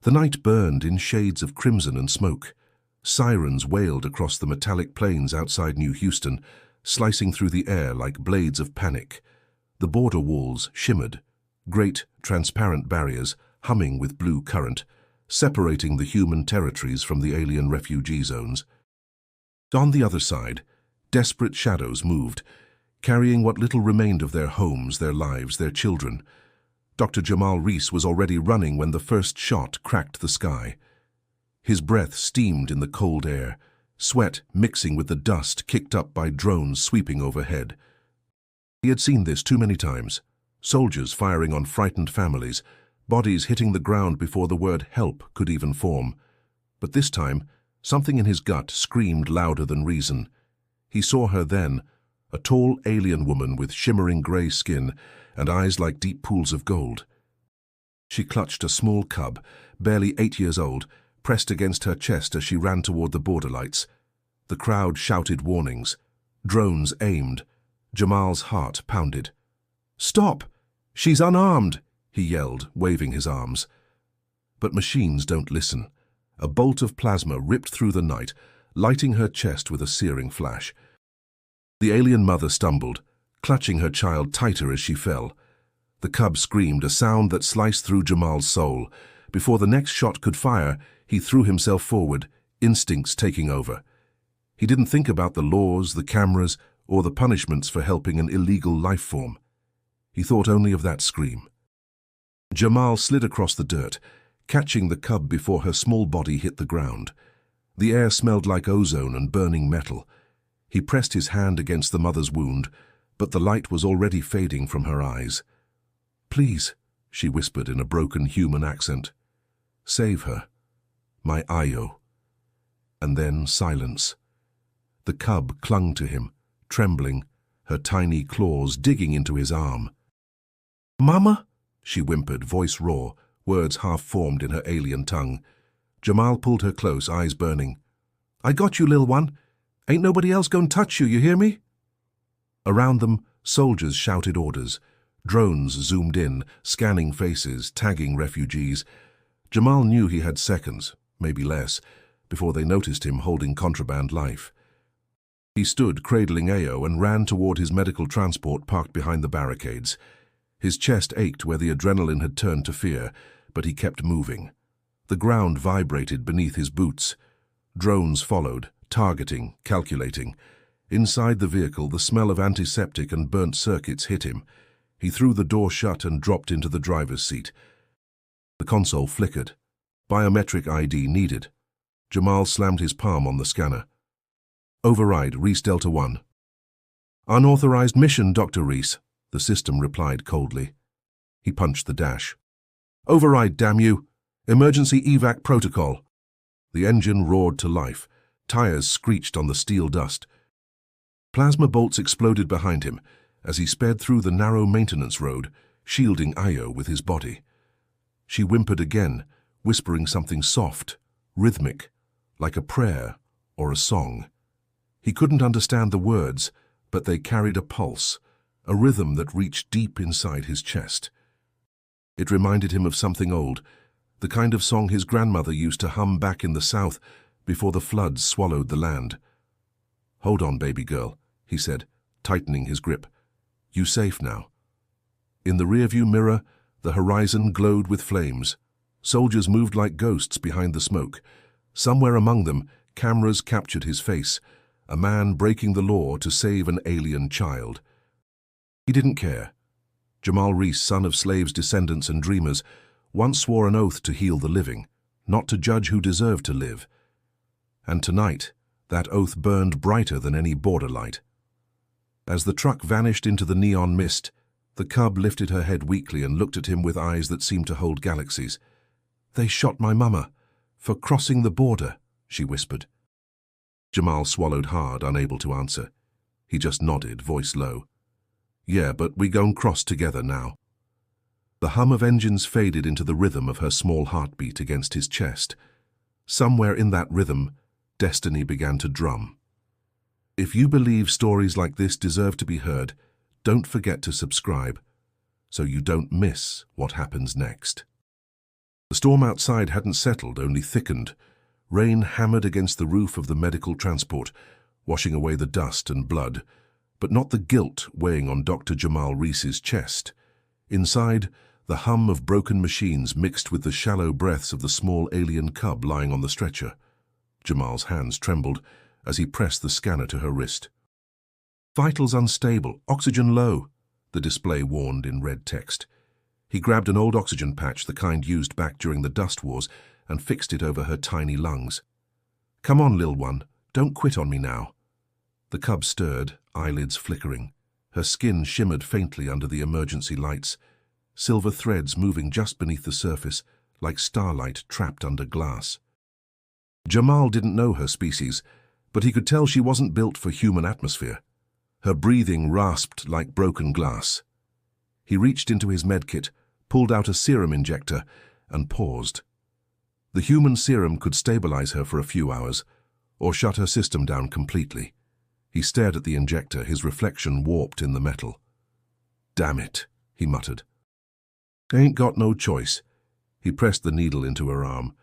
The night burned in shades of crimson and smoke. Sirens wailed across the metallic plains outside New Houston, slicing through the air like blades of panic. The border walls shimmered, great, transparent barriers humming with blue current, separating the human territories from the alien refugee zones. On the other side, desperate shadows moved, carrying what little remained of their homes, their lives, their children. Dr. Jamal Reese was already running when the first shot cracked the sky. His breath steamed in the cold air, sweat mixing with the dust kicked up by drones sweeping overhead. He had seen this too many times. Soldiers firing on frightened families, bodies hitting the ground before the word help could even form. But this time, something in his gut screamed louder than reason. He saw her then, a tall alien woman with shimmering grey skin and eyes like deep pools of gold. She clutched a small cub, barely 8 years old, pressed against her chest as she ran toward the border lights. The crowd shouted warnings. Drones aimed. Jamal's heart pounded. "Stop! She's unarmed!" he yelled, waving his arms. But machines don't listen. A bolt of plasma ripped through the night, lighting her chest with a searing flash. The alien mother stumbled, clutching her child tighter as she fell. The cub screamed, a sound that sliced through Jamal's soul. Before the next shot could fire, he threw himself forward, instincts taking over. He didn't think about the laws, the cameras, or the punishments for helping an illegal life form. He thought only of that scream. Jamal slid across the dirt, catching the cub before her small body hit the ground. The air smelled like ozone and burning metal. He pressed his hand against the mother's wound, but the light was already fading from her eyes. "Please," she whispered in a broken human accent. "Save her. My Ayo." And then silence. The cub clung to him, trembling, her tiny claws digging into his arm. "Mama?" she whimpered, voice raw, words half-formed in her alien tongue. Jamal pulled her close, eyes burning. "I got you, lil' one. Ain't nobody else gonna touch you, you hear me?" Around them, soldiers shouted orders. Drones zoomed in, scanning faces, tagging refugees. Jamal knew he had seconds, maybe less, before they noticed him holding contraband life. He stood cradling Ayo and ran toward his medical transport parked behind the barricades. His chest ached where the adrenaline had turned to fear, but he kept moving. The ground vibrated beneath his boots. Drones followed, targeting, calculating. Inside the vehicle, the smell of antiseptic and burnt circuits hit him. He threw the door shut and dropped into the driver's seat. The console flickered. Biometric ID needed. Jamal slammed his palm on the scanner. "Override, Reese Delta 1. "Unauthorized mission, Dr. Reese," the system replied coldly. He punched the dash. "Override, damn you! Emergency evac protocol." The engine roared to life. Tires screeched on the steel dust. Plasma bolts exploded behind him as he sped through the narrow maintenance road, shielding Ayo with his body. She whimpered again, whispering something soft, rhythmic, like a prayer or a song. He couldn't understand the words, but they carried a pulse, a rhythm that reached deep inside his chest. It reminded him of something old, the kind of song his grandmother used to hum back in the South before the floods swallowed the land. "Hold on, baby girl," he said, tightening his grip. "You safe now." In the rearview mirror, the horizon glowed with flames. Soldiers moved like ghosts behind the smoke. Somewhere among them, cameras captured his face, a man breaking the law to save an alien child. He didn't care. Jamal Reese, son of slaves, descendants, and dreamers, once swore an oath to heal the living, not to judge who deserved to live. And tonight, that oath burned brighter than any border light. As the truck vanished into the neon mist, the cub lifted her head weakly and looked at him with eyes that seemed to hold galaxies. "They shot my mama, for crossing the border," she whispered. Jamal swallowed hard, unable to answer. He just nodded, voice low. "Yeah, but we gon' cross together now." The hum of engines faded into the rhythm of her small heartbeat against his chest. Somewhere in that rhythm, destiny began to drum. If you believe stories like this deserve to be heard, don't forget to subscribe so you don't miss what happens next. The storm outside hadn't settled, only thickened. Rain hammered against the roof of the medical transport, washing away the dust and blood, but not the guilt weighing on Dr. Jamal Reese's chest. Inside, the hum of broken machines mixed with the shallow breaths of the small alien cub lying on the stretcher. Jamal's hands trembled as he pressed the scanner to her wrist. "Vitals unstable, oxygen low," the display warned in red text. He grabbed an old oxygen patch, the kind used back during the dust wars, and fixed it over her tiny lungs. "Come on, lil one, don't quit on me now." The cub stirred, eyelids flickering. Her skin shimmered faintly under the emergency lights, silver threads moving just beneath the surface, like starlight trapped under glass. Jamal didn't know her species, but he could tell she wasn't built for human atmosphere. Her breathing rasped like broken glass. He reached into his medkit, pulled out a serum injector, and paused. The human serum could stabilize her for a few hours, or shut her system down completely. He stared at the injector, his reflection warped in the metal. "Damn it," he muttered. "Ain't got no choice." He pressed the needle into her arm.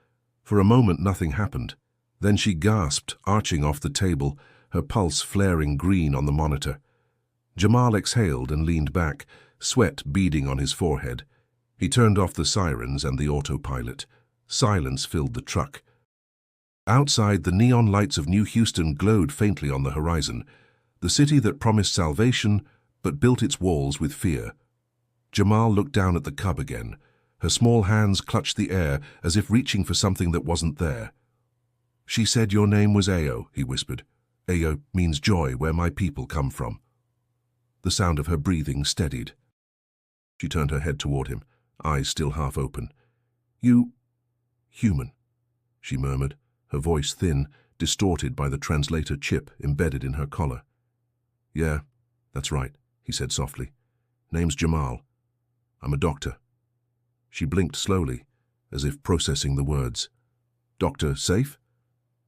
For a moment nothing happened. Then she gasped, arching off the table, her pulse flaring green on the monitor. Jamal exhaled and leaned back, sweat beading on his forehead. He turned off the sirens and the autopilot. Silence filled the truck. Outside, the neon lights of New Houston glowed faintly on the horizon, the city that promised salvation but built its walls with fear. Jamal looked down at the cub again. Her small hands clutched the air as if reaching for something that wasn't there. "She said your name was Ao," he whispered. "Ao means joy, where my people come from." The sound of her breathing steadied. She turned her head toward him, eyes still half open. "You... human," she murmured, her voice thin, distorted by the translator chip embedded in her collar. "Yeah, that's right," he said softly. "Name's Jamal. I'm a doctor." She blinked slowly, as if processing the words. "Doctor Safe?"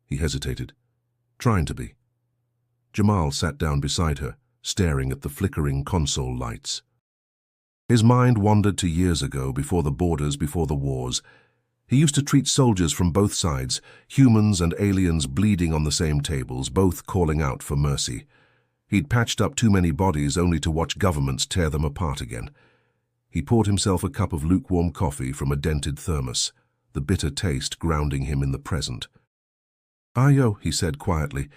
He hesitated. "Trying to be." Jamal sat down beside her, staring at the flickering console lights. His mind wandered to years ago, before the borders, before the wars. He used to treat soldiers from both sides, humans and aliens bleeding on the same tables, both calling out for mercy. He'd patched up too many bodies only to watch governments tear them apart again. He poured himself a cup of lukewarm coffee from a dented thermos, the bitter taste grounding him in the present. "Ayo," he said quietly,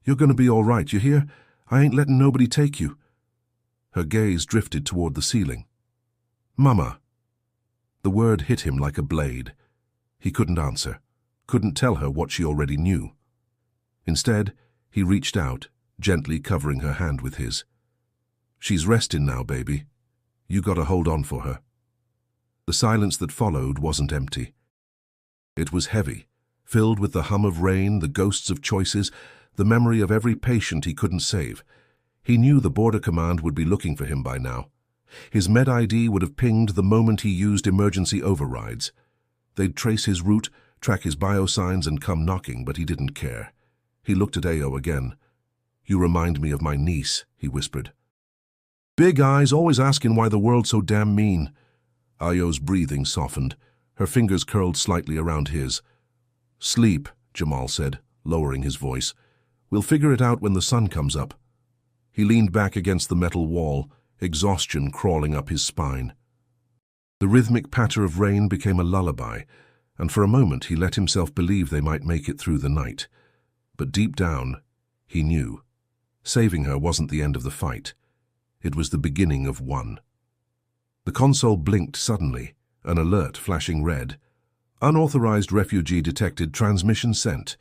"you're gonna be all right, you hear? I ain't letting nobody take you." Her gaze drifted toward the ceiling. "Mama." The word hit him like a blade. He couldn't answer, couldn't tell her what she already knew. Instead, he reached out, gently covering her hand with his. "She's resting now, baby. You gotta hold on for her." The silence that followed wasn't empty. It was heavy, filled with the hum of rain, the ghosts of choices, the memory of every patient he couldn't save. He knew the Border Command would be looking for him by now. His Med-ID would have pinged the moment he used emergency overrides. They'd trace his route, track his biosigns, and come knocking, but he didn't care. He looked at Ao again. "You remind me of my niece," he whispered. "Big eyes, always asking why the world's so damn mean." Ayo's breathing softened. Her fingers curled slightly around his. "Sleep," Jamal said, lowering his voice. "We'll figure it out when the sun comes up." He leaned back against the metal wall, exhaustion crawling up his spine. The rhythmic patter of rain became a lullaby, and for a moment he let himself believe they might make it through the night. But deep down, he knew. Saving her wasn't the end of the fight. It was the beginning of one. The console blinked suddenly, an alert flashing red. "Unauthorized refugee detected, transmission sent."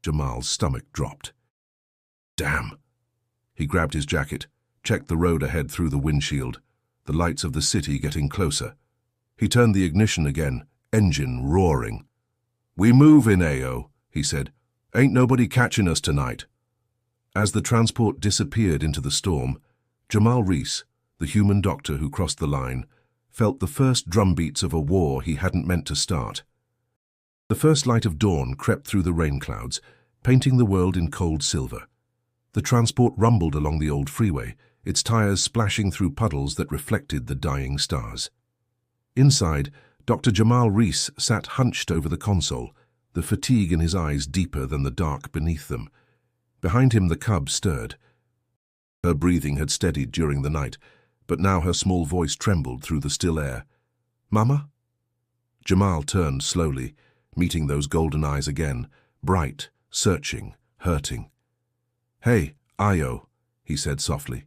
Jamal's stomach dropped. Damn. He grabbed his jacket, checked the road ahead through the windshield, the lights of the city getting closer. He turned the ignition again, engine roaring. "We move in, Ao," he said. "Ain't nobody catching us tonight." As the transport disappeared into the storm, Jamal Reese, the human doctor who crossed the line, felt the first drumbeats of a war he hadn't meant to start. The first light of dawn crept through the rain clouds, painting the world in cold silver. The transport rumbled along the old freeway, its tires splashing through puddles that reflected the dying stars. Inside, Dr. Jamal Reese sat hunched over the console, the fatigue in his eyes deeper than the dark beneath them. Behind him the cub stirred. Her breathing had steadied during the night, but now her small voice trembled through the still air. "Mama?" Jamal turned slowly, meeting those golden eyes again, bright, searching, hurting. "Hey, Ayo," he said softly.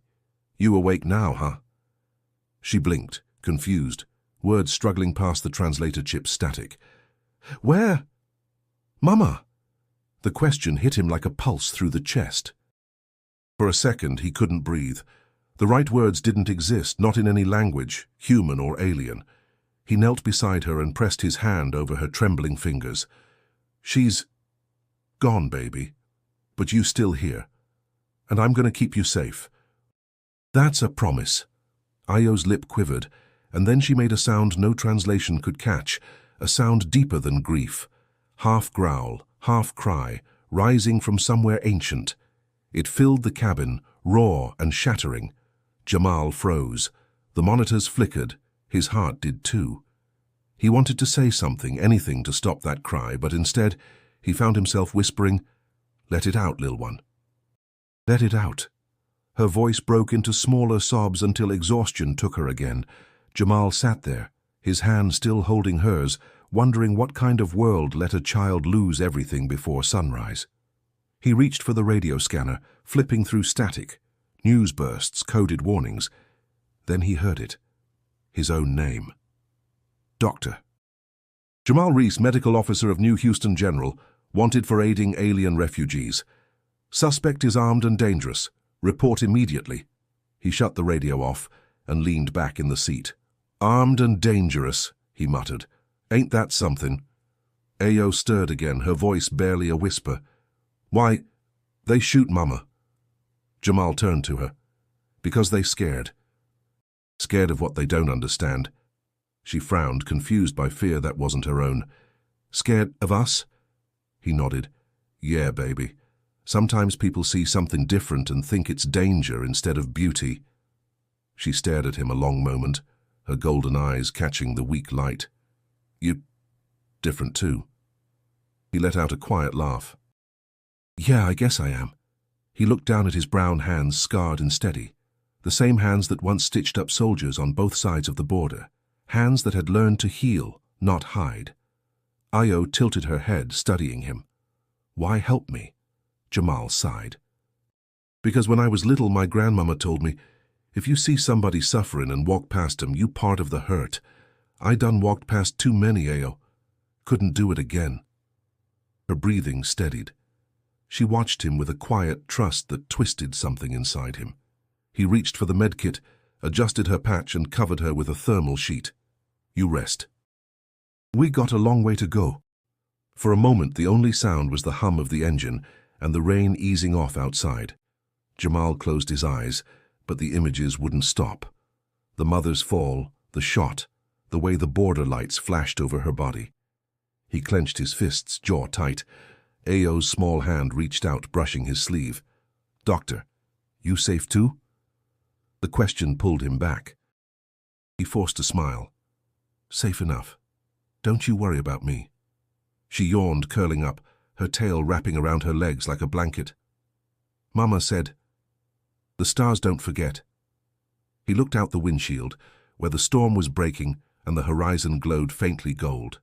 "You awake now, huh?" She blinked, confused, words struggling past the translator chip's static. "Where? Mama?" The question hit him like a pulse through the chest. For a second, he couldn't breathe. The right words didn't exist, not in any language, human or alien. He knelt beside her and pressed his hand over her trembling fingers. "She's gone, baby, but you still here. And I'm going to keep you safe." "That's a promise." Ayo's lip quivered, and then she made a sound no translation could catch, a sound deeper than grief. Half growl, half cry, rising from somewhere ancient. It filled the cabin, raw and shattering. Jamal froze. The monitors flickered. His heart did too. He wanted to say something, anything to stop that cry, but instead he found himself whispering, "Let it out, Lil One. Let it out." Her voice broke into smaller sobs until exhaustion took her again. Jamal sat there, his hand still holding hers, wondering what kind of world let a child lose everything before sunrise. He reached for the radio scanner, flipping through static, news bursts, coded warnings. Then he heard it. His own name. Doctor. Jamal Reese, medical officer of New Houston General, wanted for aiding alien refugees. Suspect is armed and dangerous. Report immediately. He shut the radio off and leaned back in the seat. "Armed and dangerous," he muttered. "Ain't that something?" Ayo stirred again, her voice barely a whisper. "Why, they shoot Mama." Jamal turned to her. "Because they scared. Scared of what they don't understand." She frowned, confused by fear that wasn't her own. "Scared of us?" He nodded. "Yeah, baby. Sometimes people see something different and think it's danger instead of beauty." She stared at him a long moment, her golden eyes catching the weak light. "You different too." He let out a quiet laugh. "Yeah, I guess I am." He looked down at his brown hands, scarred and steady. The same hands that once stitched up soldiers on both sides of the border. Hands that had learned to heal, not hide. Ayo tilted her head, studying him. "Why help me?" Jamal sighed. "Because when I was little, my grandmama told me, if you see somebody suffering and walk past 'em, you part of the hurt. I done walked past too many, Ayo. Couldn't do it again." Her breathing steadied. She watched him with a quiet trust that twisted something inside him. He reached for the medkit, adjusted her patch and covered her with a thermal sheet. "You rest." "We got a long way to go." For a moment, the only sound was the hum of the engine and the rain easing off outside. Jamal closed his eyes, but the images wouldn't stop. The mother's fall, the shot, the way the border lights flashed over her body. He clenched his fists, jaw tight. Ayo's small hand reached out, brushing his sleeve. "Doctor, you safe too?" The question pulled him back. He forced a smile. "Safe enough. Don't you worry about me." She yawned, curling up, her tail wrapping around her legs like a blanket. "Mama said, the stars don't forget." He looked out the windshield, where the storm was breaking and the horizon glowed faintly gold.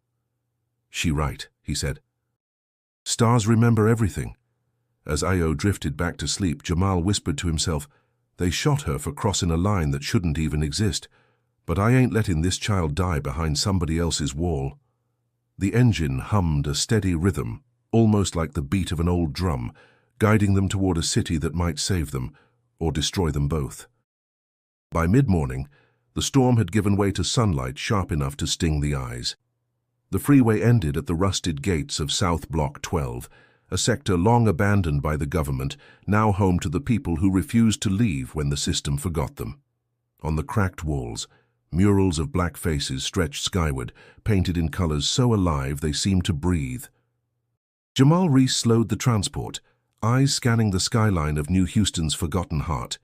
"She right," he said. "Stars remember everything." As Ayo drifted back to sleep, Jamal whispered to himself, "They shot her for crossing a line that shouldn't even exist, but I ain't letting this child die behind somebody else's wall." The engine hummed a steady rhythm, almost like the beat of an old drum, guiding them toward a city that might save them, or destroy them both. By mid-morning, the storm had given way to sunlight sharp enough to sting the eyes. The freeway ended at the rusted gates of South Block 12, a sector long abandoned by the government, now home to the people who refused to leave when the system forgot them. On the cracked walls, murals of black faces stretched skyward, painted in colors so alive they seemed to breathe. Jamal Reese slowed the transport, eyes scanning the skyline of New Houston's forgotten heart.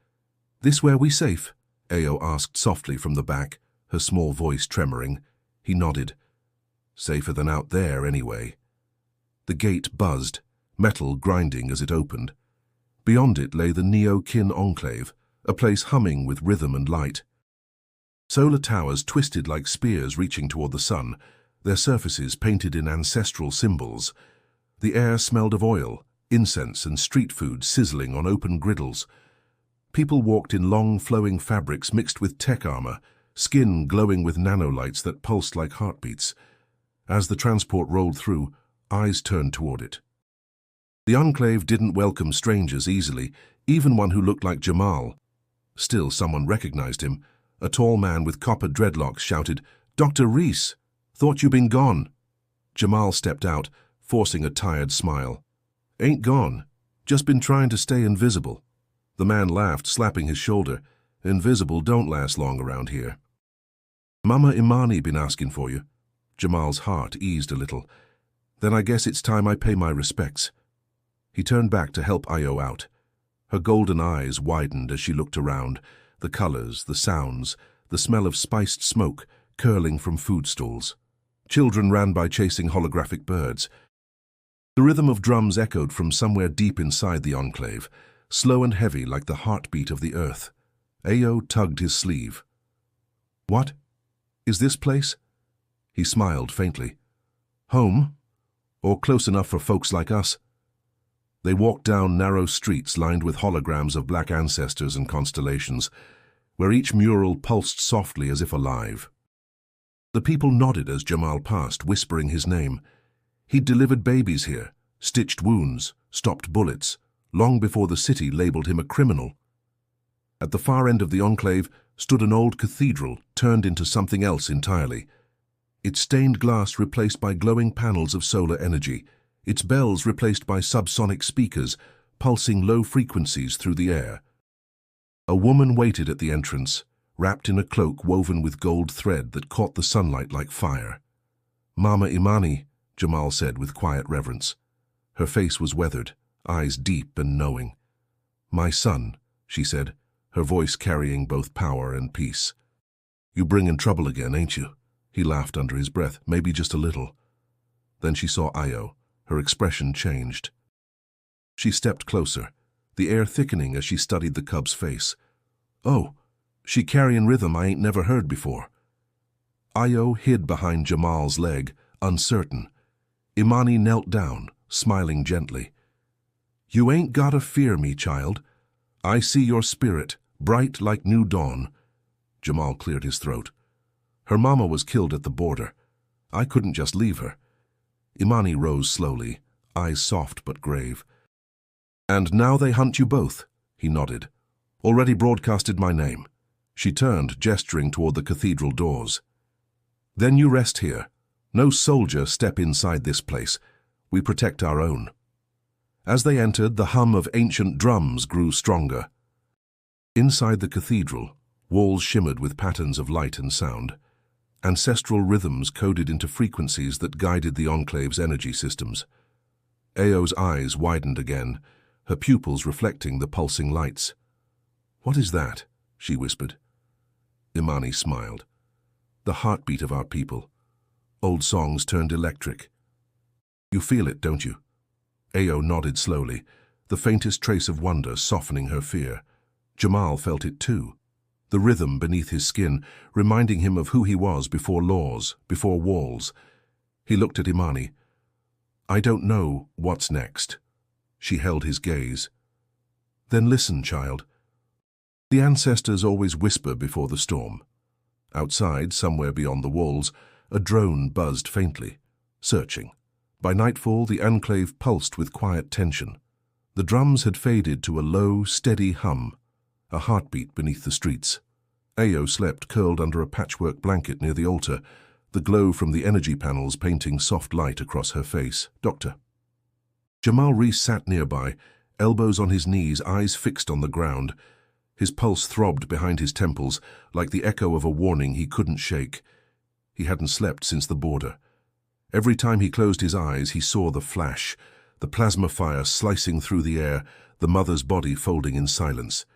"This where we safe?" Ayo asked softly from the back, her small voice tremoring. He nodded. Safer than out there, anyway. The gate buzzed, metal grinding as it opened. Beyond it lay the Neo-Kin Enclave, a place humming with rhythm and light. Solar towers twisted like spears reaching toward the sun, their surfaces painted in ancestral symbols. The air smelled of oil, incense and street food sizzling on open griddles. People walked in long flowing fabrics mixed with tech armor, skin glowing with nanolights that pulsed like heartbeats. As the transport rolled through, eyes turned toward it. The Enclave didn't welcome strangers easily, even one who looked like Jamal. Still, someone recognized him. A tall man with copper dreadlocks shouted, "Dr. Reese! Thought you'd been gone." Jamal stepped out, forcing a tired smile. "Ain't gone. Just been trying to stay invisible." The man laughed, slapping his shoulder. "Invisible don't last long around here." "Mama Imani been asking for you." Jamal's heart eased a little. "Then I guess it's time I pay my respects." He turned back to help Io out. Her golden eyes widened as she looked around, the colors, the sounds, the smell of spiced smoke curling from food stalls. Children ran by chasing holographic birds. The rhythm of drums echoed from somewhere deep inside the Enclave, slow and heavy like the heartbeat of the earth. Ao tugged his sleeve. "What? Is this place?" He smiled faintly. "Home? Or close enough for folks like us?" They walked down narrow streets lined with holograms of black ancestors and constellations, where each mural pulsed softly as if alive. The people nodded as Jamal passed, whispering his name. He'd delivered babies here, stitched wounds, stopped bullets, long before the city labeled him a criminal. At the far end of the Enclave stood an old cathedral turned into something else entirely. Its stained glass replaced by glowing panels of solar energy, its bells replaced by subsonic speakers, pulsing low frequencies through the air. A woman waited at the entrance, wrapped in a cloak woven with gold thread that caught the sunlight like fire. "Mama Imani," Jamal said with quiet reverence. Her face was weathered, eyes deep and knowing. "My son," she said, her voice carrying both power and peace. "You bringin' trouble again, ain't you?" He laughed under his breath, maybe just a little. Then she saw Io. Her expression changed. She stepped closer, the air thickening as she studied the cub's face. "Oh, she carryin' rhythm I ain't never heard before." Io hid behind Jamal's leg, uncertain. Imani knelt down, smiling gently. "You ain't gotta fear me, child. I see your spirit, bright like new dawn." Jamal cleared his throat. "Her mama was killed at the border. I couldn't just leave her." Imani rose slowly, eyes soft but grave. "And now they hunt you both," he nodded. "Already broadcasted my name." She turned, gesturing toward the cathedral doors. "Then you rest here. No soldier step inside this place. We protect our own." As they entered, the hum of ancient drums grew stronger. Inside the cathedral, walls shimmered with patterns of light and sound. Ancestral rhythms coded into frequencies that guided the Enclave's energy systems. Ao's eyes widened again, her pupils reflecting the pulsing lights. "What is that?" she whispered. Imani smiled. "The heartbeat of our people. Old songs turned electric. You feel it, don't you?" Ao nodded slowly, the faintest trace of wonder softening her fear. Jamal felt it too. The rhythm beneath his skin, reminding him of who he was before laws, before walls. He looked at Imani. "I don't know what's next." She held his gaze. "Then listen, child. The ancestors always whisper before the storm." Outside, somewhere beyond the walls, a drone buzzed faintly, searching. By nightfall, the Enclave pulsed with quiet tension. The drums had faded to a low, steady hum, a heartbeat beneath the streets. Ao slept curled under a patchwork blanket near the altar, the glow from the energy panels painting soft light across her face. "Doctor." Jamal Reese sat nearby, elbows on his knees, eyes fixed on the ground. His pulse throbbed behind his temples, like the echo of a warning he couldn't shake. He hadn't slept since the border. Every time he closed his eyes, he saw the flash, the plasma fire slicing through the air, the mother's body folding in silence.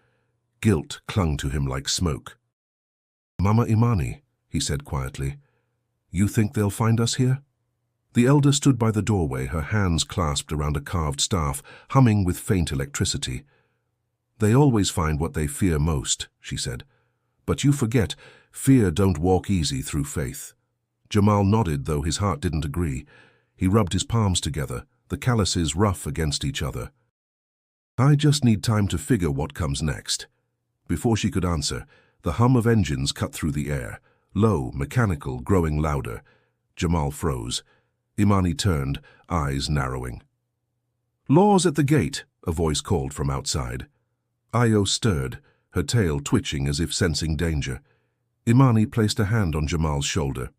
Guilt clung to him like smoke. "Mama Imani," he said quietly. You think they'll find us here? The elder stood by the doorway, her hands clasped around a carved staff, humming with faint electricity. They always find what they fear most, she said. But you forget, fear don't walk easy through faith. Jamal nodded, though his heart didn't agree. He rubbed his palms together, the calluses rough against each other. I just need time to figure what comes next. Before she could answer, the hum of engines cut through the air, low, mechanical, growing louder. Jamal froze. Imani turned, eyes narrowing. "Law's at the gate," a voice called from outside. Io stirred, her tail twitching as if sensing danger. Imani placed a hand on Jamal's shoulder.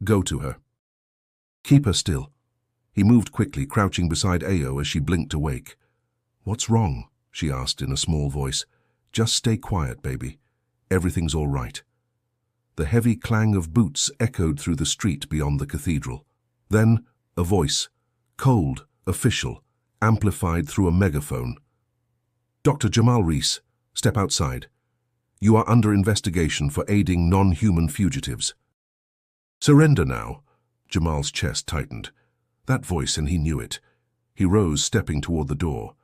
"Go to her. Keep her still." He moved quickly, crouching beside Ao as she blinked awake. "What's wrong?" she asked in a small voice. "Just stay quiet, baby. Everything's all right." The heavy clang of boots echoed through the street beyond the cathedral. Then, a voice, cold, official, amplified through a megaphone. "Dr. Jamal Reese, step outside. You are under investigation for aiding non-human fugitives." "Surrender now." Jamal's chest tightened. That voice, and he knew it. He rose, stepping toward the door.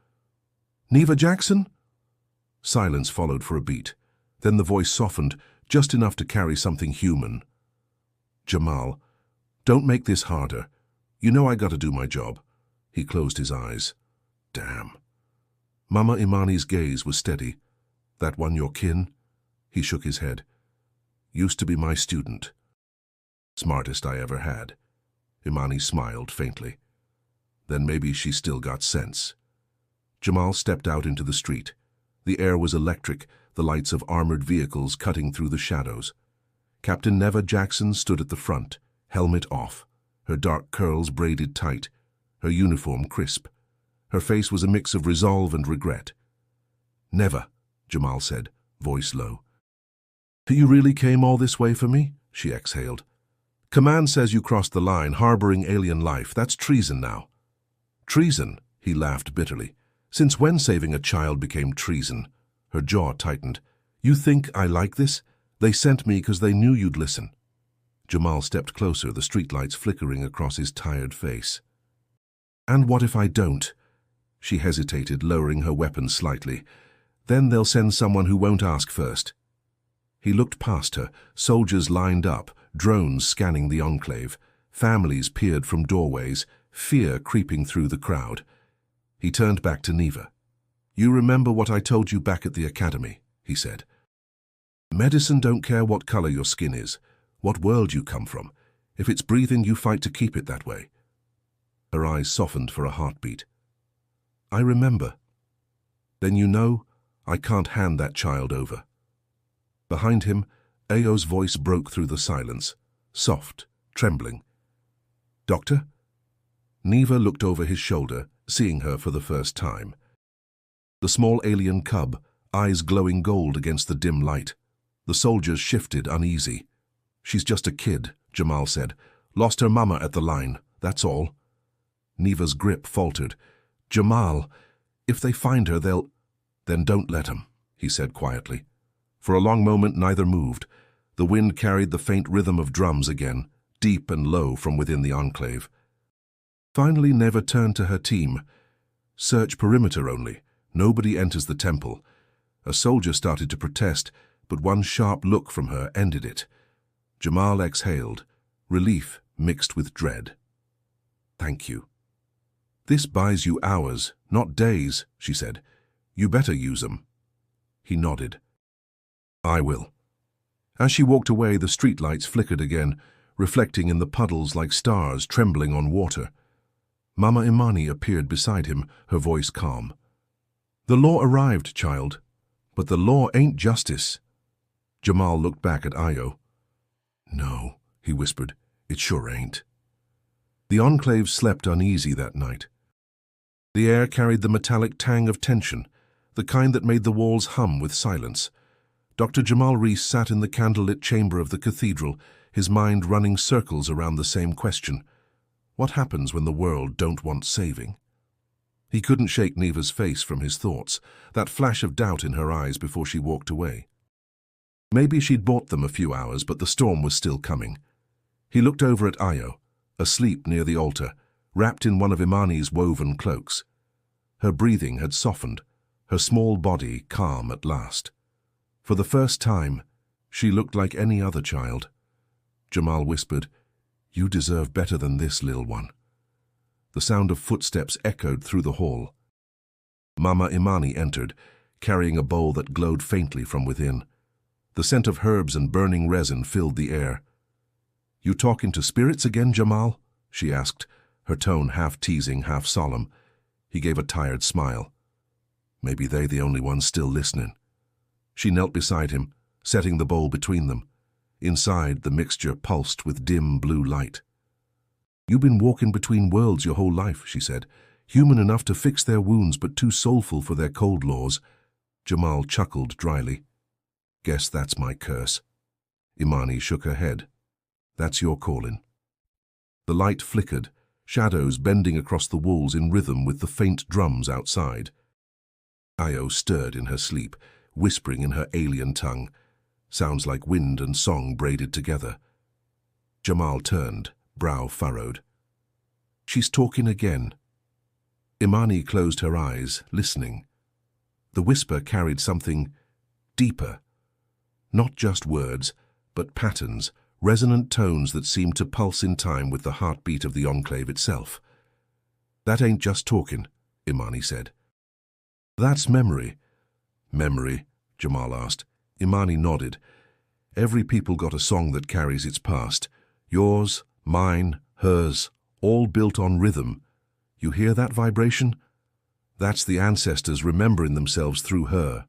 "Neva Jackson?" Silence followed for a beat. Then the voice softened, just enough to carry something human. "Jamal, don't make this harder. You know I gotta do my job." He closed his eyes. "Damn." Mama Imani's gaze was steady. "That one your kin?" He shook his head. "Used to be my student. Smartest I ever had." Imani smiled faintly. "Then maybe she still got sense." Jamal stepped out into the street. The air was electric, the lights of armored vehicles cutting through the shadows. Captain Neva Jackson stood at the front, helmet off, her dark curls braided tight, her uniform crisp. Her face was a mix of resolve and regret. "Neva," Jamal said, voice low. "You really came all this way for me?" she exhaled. "Command says you crossed the line, harboring alien life. That's treason now." "Treason?" He laughed bitterly. "Since when saving a child became treason?" Her jaw tightened. "You think I like this? They sent me because they knew you'd listen." Jamal stepped closer, the streetlights flickering across his tired face. "And what if I don't?" She hesitated, lowering her weapon slightly. "Then they'll send someone who won't ask first." He looked past her, soldiers lined up, drones scanning the enclave. Families peered from doorways, fear creeping through the crowd. He turned back to Neva. "You remember what I told you back at the academy," he said. "Medicine don't care what color your skin is, what world you come from. If it's breathing, you fight to keep it that way." Her eyes softened for a heartbeat. "I remember." "Then you know I can't hand that child over." Behind him, Ao's voice broke through the silence, soft, trembling. "Doctor?" Neva looked over his shoulder, seeing her for the first time. The small alien cub, eyes glowing gold against the dim light. The soldiers shifted, uneasy. "She's just a kid," Jamal said. "Lost her mama at the line, that's all." Neva's grip faltered. "Jamal, if they find her, they'll—" "Then don't let 'em," he said quietly. For a long moment neither moved. The wind carried the faint rhythm of drums again, deep and low from within the enclave. Finally Neva turned to her team. "Search perimeter only. Nobody enters the temple." A soldier started to protest, but one sharp look from her ended it. Jamal exhaled, relief mixed with dread. "Thank you." "This buys you hours, not days," she said. "You better use 'em." He nodded. "I will." As she walked away, the streetlights flickered again, reflecting in the puddles like stars trembling on water. Mama Imani appeared beside him, her voice calm. "The law arrived, child, but the law ain't justice." Jamal looked back at Io. "No," he whispered, "it sure ain't." The enclave slept uneasy that night. The air carried the metallic tang of tension, the kind that made the walls hum with silence. Dr. Jamal Reese sat in the candlelit chamber of the cathedral, his mind running circles around the same question. What happens when the world don't want saving? He couldn't shake Neva's face from his thoughts, that flash of doubt in her eyes before she walked away. Maybe she'd bought them a few hours, but the storm was still coming. He looked over at Ayo, asleep near the altar, wrapped in one of Imani's woven cloaks. Her breathing had softened, her small body calm at last. For the first time, she looked like any other child. Jamal whispered, "You deserve better than this, little one." The sound of footsteps echoed through the hall. Mama Imani entered, carrying a bowl that glowed faintly from within. The scent of herbs and burning resin filled the air. "You talking to spirits again, Jamal?" she asked, her tone half teasing, half solemn. He gave a tired smile. Maybe they the only ones still listening. She knelt beside him, setting the bowl between them. Inside, the mixture pulsed with dim blue light. "You've been walking between worlds your whole life," she said. "Human enough to fix their wounds, but too soulful for their cold laws." Jamal chuckled dryly. "Guess that's my curse." Imani shook her head. "That's your calling." The light flickered, shadows bending across the walls in rhythm with the faint drums outside. Ayo stirred in her sleep, whispering in her alien tongue. Sounds like wind and song braided together. Jamal turned, brow furrowed. "She's talking again." Imani closed her eyes, listening. The whisper carried something deeper. Not just words, but patterns, resonant tones that seemed to pulse in time with the heartbeat of the enclave itself. "That ain't just talking," Imani said. "That's memory." "Memory?" Jamal asked. Imani nodded. "Every people got a song that carries its past. Yours, mine, hers, all built on rhythm. You hear that vibration? That's the ancestors remembering themselves through her."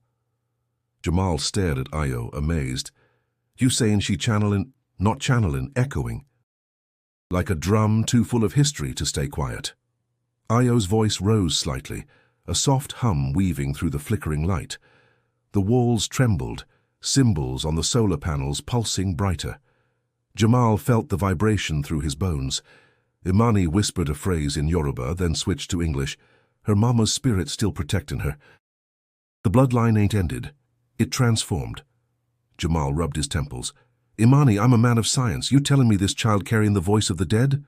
Jamal stared at Ayo, amazed. "You saying she channeling, not channeling, echoing? Like a drum too full of history to stay quiet." Ayo's voice rose slightly, a soft hum weaving through the flickering light. The walls trembled, symbols on the solar panels pulsing brighter. Jamal felt the vibration through his bones. Imani whispered a phrase in Yoruba, then switched to English. Her mama's spirit still protecting her. "The bloodline ain't ended. It transformed." Jamal rubbed his temples. "Imani, I'm a man of science. You telling me this child carrying the voice of the dead?"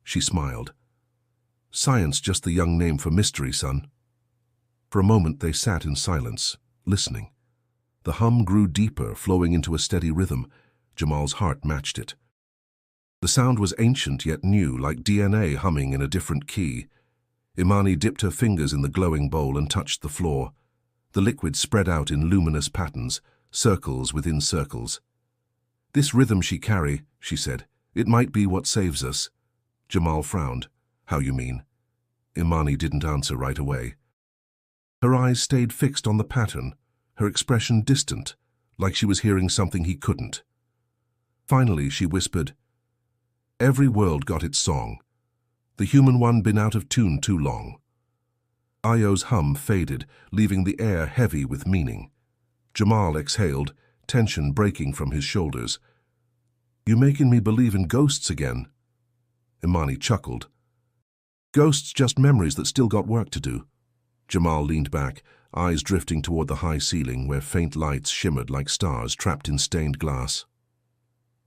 She smiled. "Science just the young name for mystery, son." For a moment they sat in silence, listening. The hum grew deeper, flowing into a steady rhythm. Jamal's heart matched it. The sound was ancient yet new, like DNA humming in a different key. Imani dipped her fingers in the glowing bowl and touched the floor. The liquid spread out in luminous patterns, circles within circles. "This rhythm she carry," she said, "it might be what saves us." Jamal frowned. "How you mean?" Imani didn't answer right away. Her eyes stayed fixed on the pattern, her expression distant, like she was hearing something he couldn't. Finally, she whispered, "Every world got its song. The human one been out of tune too long." Ayo's hum faded, leaving the air heavy with meaning. Jamal exhaled, tension breaking from his shoulders. "You making me believe in ghosts again?" Imani chuckled. "Ghosts just memories that still got work to do." Jamal leaned back, eyes drifting toward the high ceiling where faint lights shimmered like stars trapped in stained glass.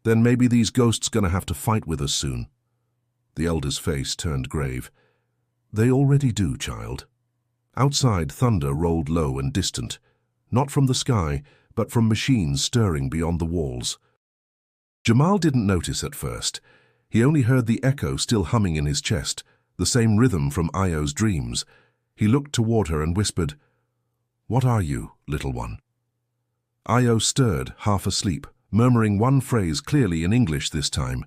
"Then maybe these ghosts gonna have to fight with us soon." The elder's face turned grave. "They already do, child." Outside, thunder rolled low and distant, not from the sky, but from machines stirring beyond the walls. Jamal didn't notice at first. He only heard the echo still humming in his chest, the same rhythm from Ayo's dreams. He looked toward her and whispered, "What are you, little one?" Ayo stirred, half asleep, murmuring one phrase clearly in English this time.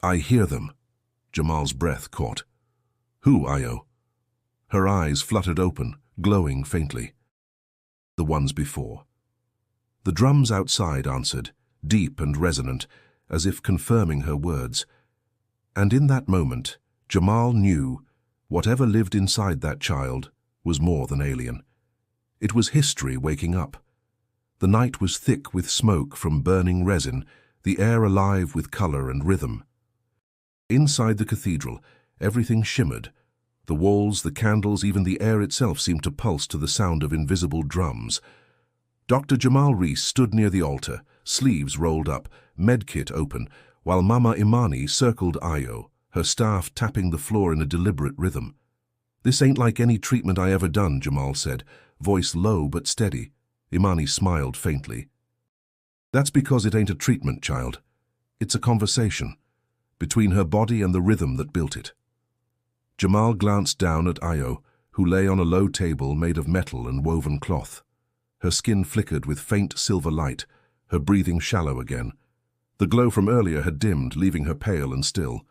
"I hear them." Jamal's breath caught. "Who, Ayo?" Her eyes fluttered open, glowing faintly. "The ones before." The drums outside answered, deep and resonant, as if confirming her words. And in that moment, Jamal knew whatever lived inside that child was more than alien. It was history waking up. The night was thick with smoke from burning resin, the air alive with color and rhythm. Inside the cathedral, everything shimmered. The walls, the candles, even the air itself seemed to pulse to the sound of invisible drums. Dr. Jamal Reese stood near the altar, sleeves rolled up, medkit open, while Mama Imani circled Ayo, her staff tapping the floor in a deliberate rhythm. "This ain't like any treatment I ever done," Jamal said, voice low but steady. Imani smiled faintly. "That's because it ain't a treatment, child. It's a conversation between her body and the rhythm that built it." Jamal glanced down at Ayo, who lay on a low table made of metal and woven cloth. Her skin flickered with faint silver light, her breathing shallow again. The glow from earlier had dimmed, leaving her pale and still.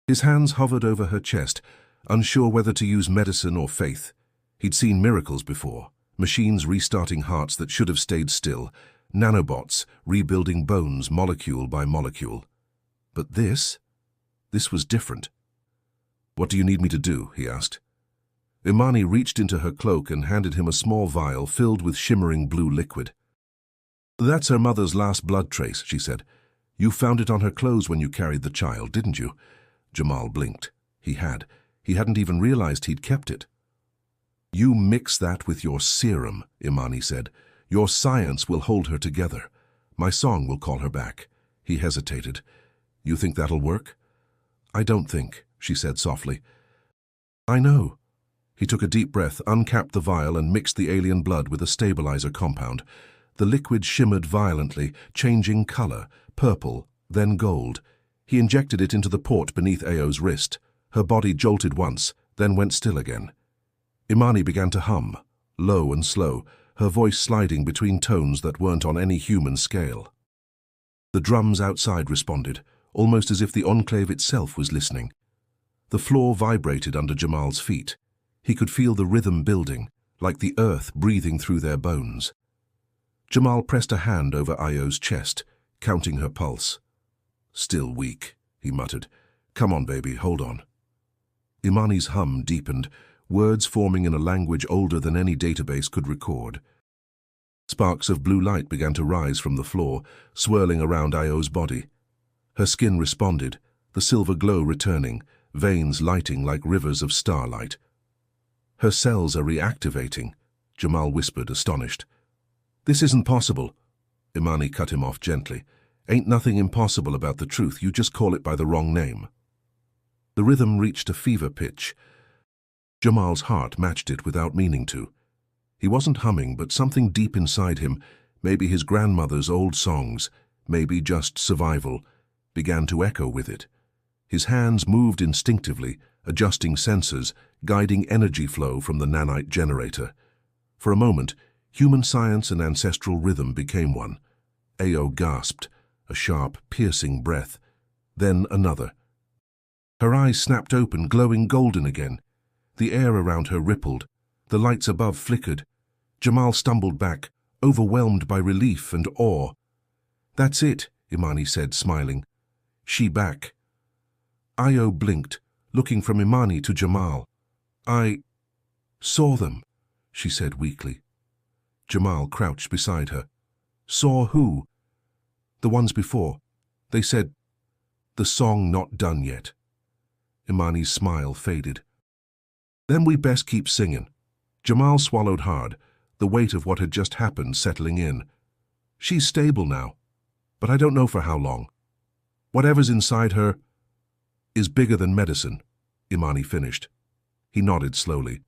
His hands hovered over her chest, unsure whether to use medicine or faith. He'd seen miracles before, machines restarting hearts that should have stayed still, nanobots rebuilding bones molecule by molecule. But this was different. "What do you need me to do?" he asked. Imani reached into her cloak and handed him a small vial filled with shimmering blue liquid. "That's her mother's last blood trace," she said. "You found it on her clothes when you carried the child, didn't you?" Jamal blinked. He had. He hadn't even realized he'd kept it. "You mix that with your serum," Imani said. "Your science will hold her together. My song will call her back." He hesitated. "You think that'll work?" "I don't think," she said softly. "I know." He took a deep breath, uncapped the vial, and mixed the alien blood with a stabilizer compound. The liquid shimmered violently, changing color, purple, then gold. He injected it into the port beneath Ayo's wrist. Her body jolted once, then went still again. Imani began to hum, low and slow, her voice sliding between tones that weren't on any human scale. The drums outside responded, almost as if the enclave itself was listening. The floor vibrated under Jamal's feet. He could feel the rhythm building, like the earth breathing through their bones. Jamal pressed a hand over Ayo's chest, counting her pulse. "Still weak," he muttered. "Come on, baby, hold on." Imani's hum deepened, words forming in a language older than any database could record. Sparks of blue light began to rise from the floor, swirling around Ayo's body. Her skin responded, the silver glow returning, veins lighting like rivers of starlight. "Her cells are reactivating," Jamal whispered, astonished. "This isn't possible." Imani cut him off gently. "Ain't nothing impossible about the truth, you just call it by the wrong name." The rhythm reached a fever pitch. Jamal's heart matched it without meaning to. He wasn't humming, but something deep inside him, maybe his grandmother's old songs, maybe just survival, began to echo with it. His hands moved instinctively, adjusting sensors, guiding energy flow from the nanite generator. For a moment, human science and ancestral rhythm became one. Ayo gasped, a sharp, piercing breath. Then another. Her eyes snapped open, glowing golden again. The air around her rippled. The lights above flickered. Jamal stumbled back, overwhelmed by relief and awe. "That's it," Imani said, smiling. "She back." Ayo blinked, looking from Imani to Jamal. "I saw them," she said weakly. Jamal crouched beside her. "Saw who?" "The ones before. They said, 'The song not done yet.'" Imani's smile faded. "Then we best keep singing." Jamal swallowed hard, the weight of what had just happened settling in. "She's stable now, but I don't know for how long. Whatever's inside her is bigger than medicine," Imani finished. He nodded slowly.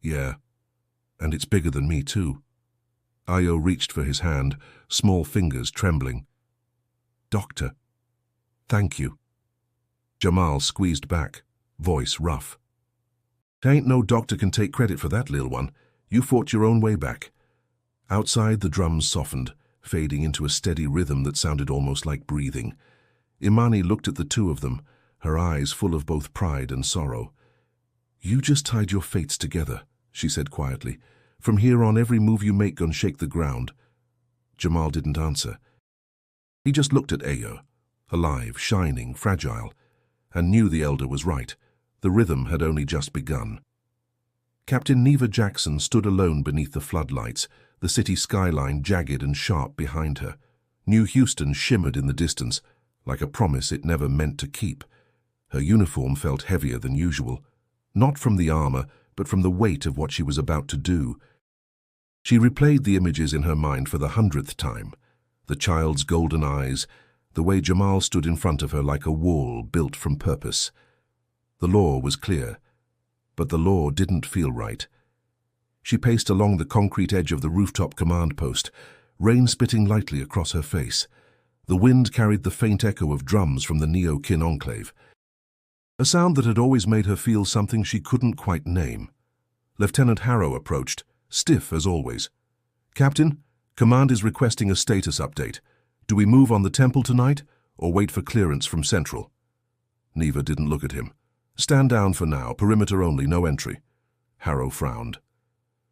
"Yeah, and it's bigger than me too." Ayo reached for his hand, small fingers trembling. "Doctor, thank you." Jamal squeezed back, voice rough. "Ain't no doctor can take credit for that, lil one. You fought your own way back." Outside, the drums softened, fading into a steady rhythm that sounded almost like breathing. Imani looked at the two of them, her eyes full of both pride and sorrow. "You just tied your fates together," she said quietly. "From here on, every move you make gonna shake the ground." Jamal didn't answer. He just looked at Ayo, alive, shining, fragile, and knew the elder was right. The rhythm had only just begun. Captain Neva Jackson stood alone beneath the floodlights, the city skyline jagged and sharp behind her. New Houston shimmered in the distance, like a promise it never meant to keep. Her uniform felt heavier than usual, not from the armor, but from the weight of what she was about to do. She replayed the images in her mind for the 100th time. The child's golden eyes, the way Jamal stood in front of her like a wall built from purpose. The law was clear, but the law didn't feel right. She paced along the concrete edge of the rooftop command post, rain spitting lightly across her face. The wind carried the faint echo of drums from the Neo-Kin enclave, a sound that had always made her feel something she couldn't quite name. Lieutenant Harrow approached, stiff as always. "Captain, Command is requesting a status update. Do we move on the temple tonight, or wait for clearance from Central?" Neva didn't look at him. "Stand down for now, perimeter only, no entry." Harrow frowned.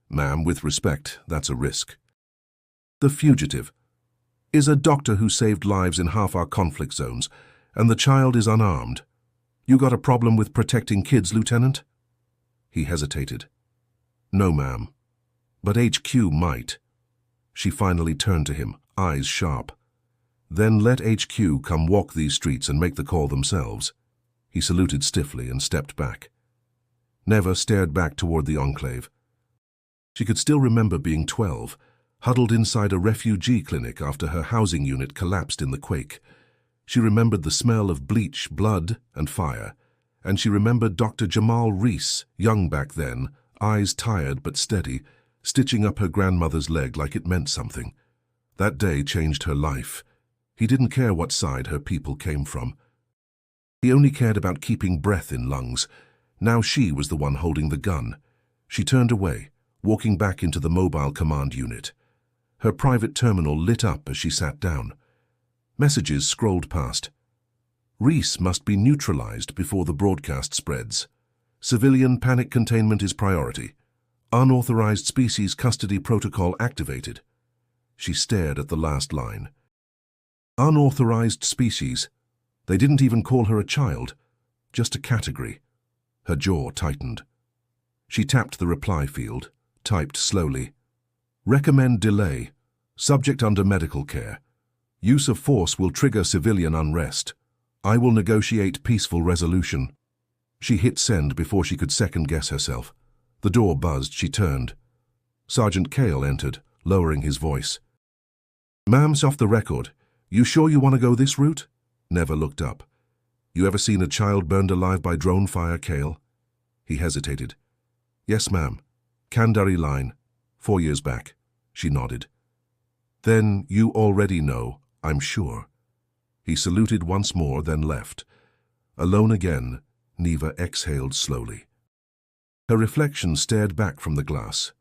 "Ma'am, with respect, that's a risk." "The fugitive is a doctor who saved lives in half our conflict zones, and the child is unarmed. You got a problem with protecting kids, Lieutenant?" He hesitated. "No, ma'am. But HQ might." She finally turned to him, eyes sharp. "Then let HQ come walk these streets and make the call themselves." He saluted stiffly and stepped back. Neva stared back toward the enclave. She could still remember being 12, huddled inside a refugee clinic after her housing unit collapsed in the quake. She remembered the smell of bleach, blood, and fire, and she remembered Dr. Jamal Reese, young back then, eyes tired but steady, stitching up her grandmother's leg like it meant something. That day changed her life. He didn't care what side her people came from. He only cared about keeping breath in lungs. Now she was the one holding the gun. She turned away, walking back into the mobile command unit. Her private terminal lit up as she sat down. Messages scrolled past. "Reese must be neutralized before the broadcast spreads. Civilian panic containment is priority. Unauthorized species custody protocol activated." She stared at the last line. Unauthorized species. They didn't even call her a child, just a category. Her jaw tightened. She tapped the reply field, typed slowly. "Recommend delay. Subject under medical care. Use of force will trigger civilian unrest. I will negotiate peaceful resolution." She hit send before she could second-guess herself. The door buzzed. She turned. Sergeant Cale entered, lowering his voice. "Ma'am's off the record. You sure you want to go this route?" Neva looked up. "You ever seen a child burned alive by drone fire, Cale?" He hesitated. "Yes, ma'am. Kandari line. 4 years back." She nodded. "Then you already know, I'm sure." He saluted once more, then left. Alone again, Neva exhaled slowly. Her reflection stared back from the glass.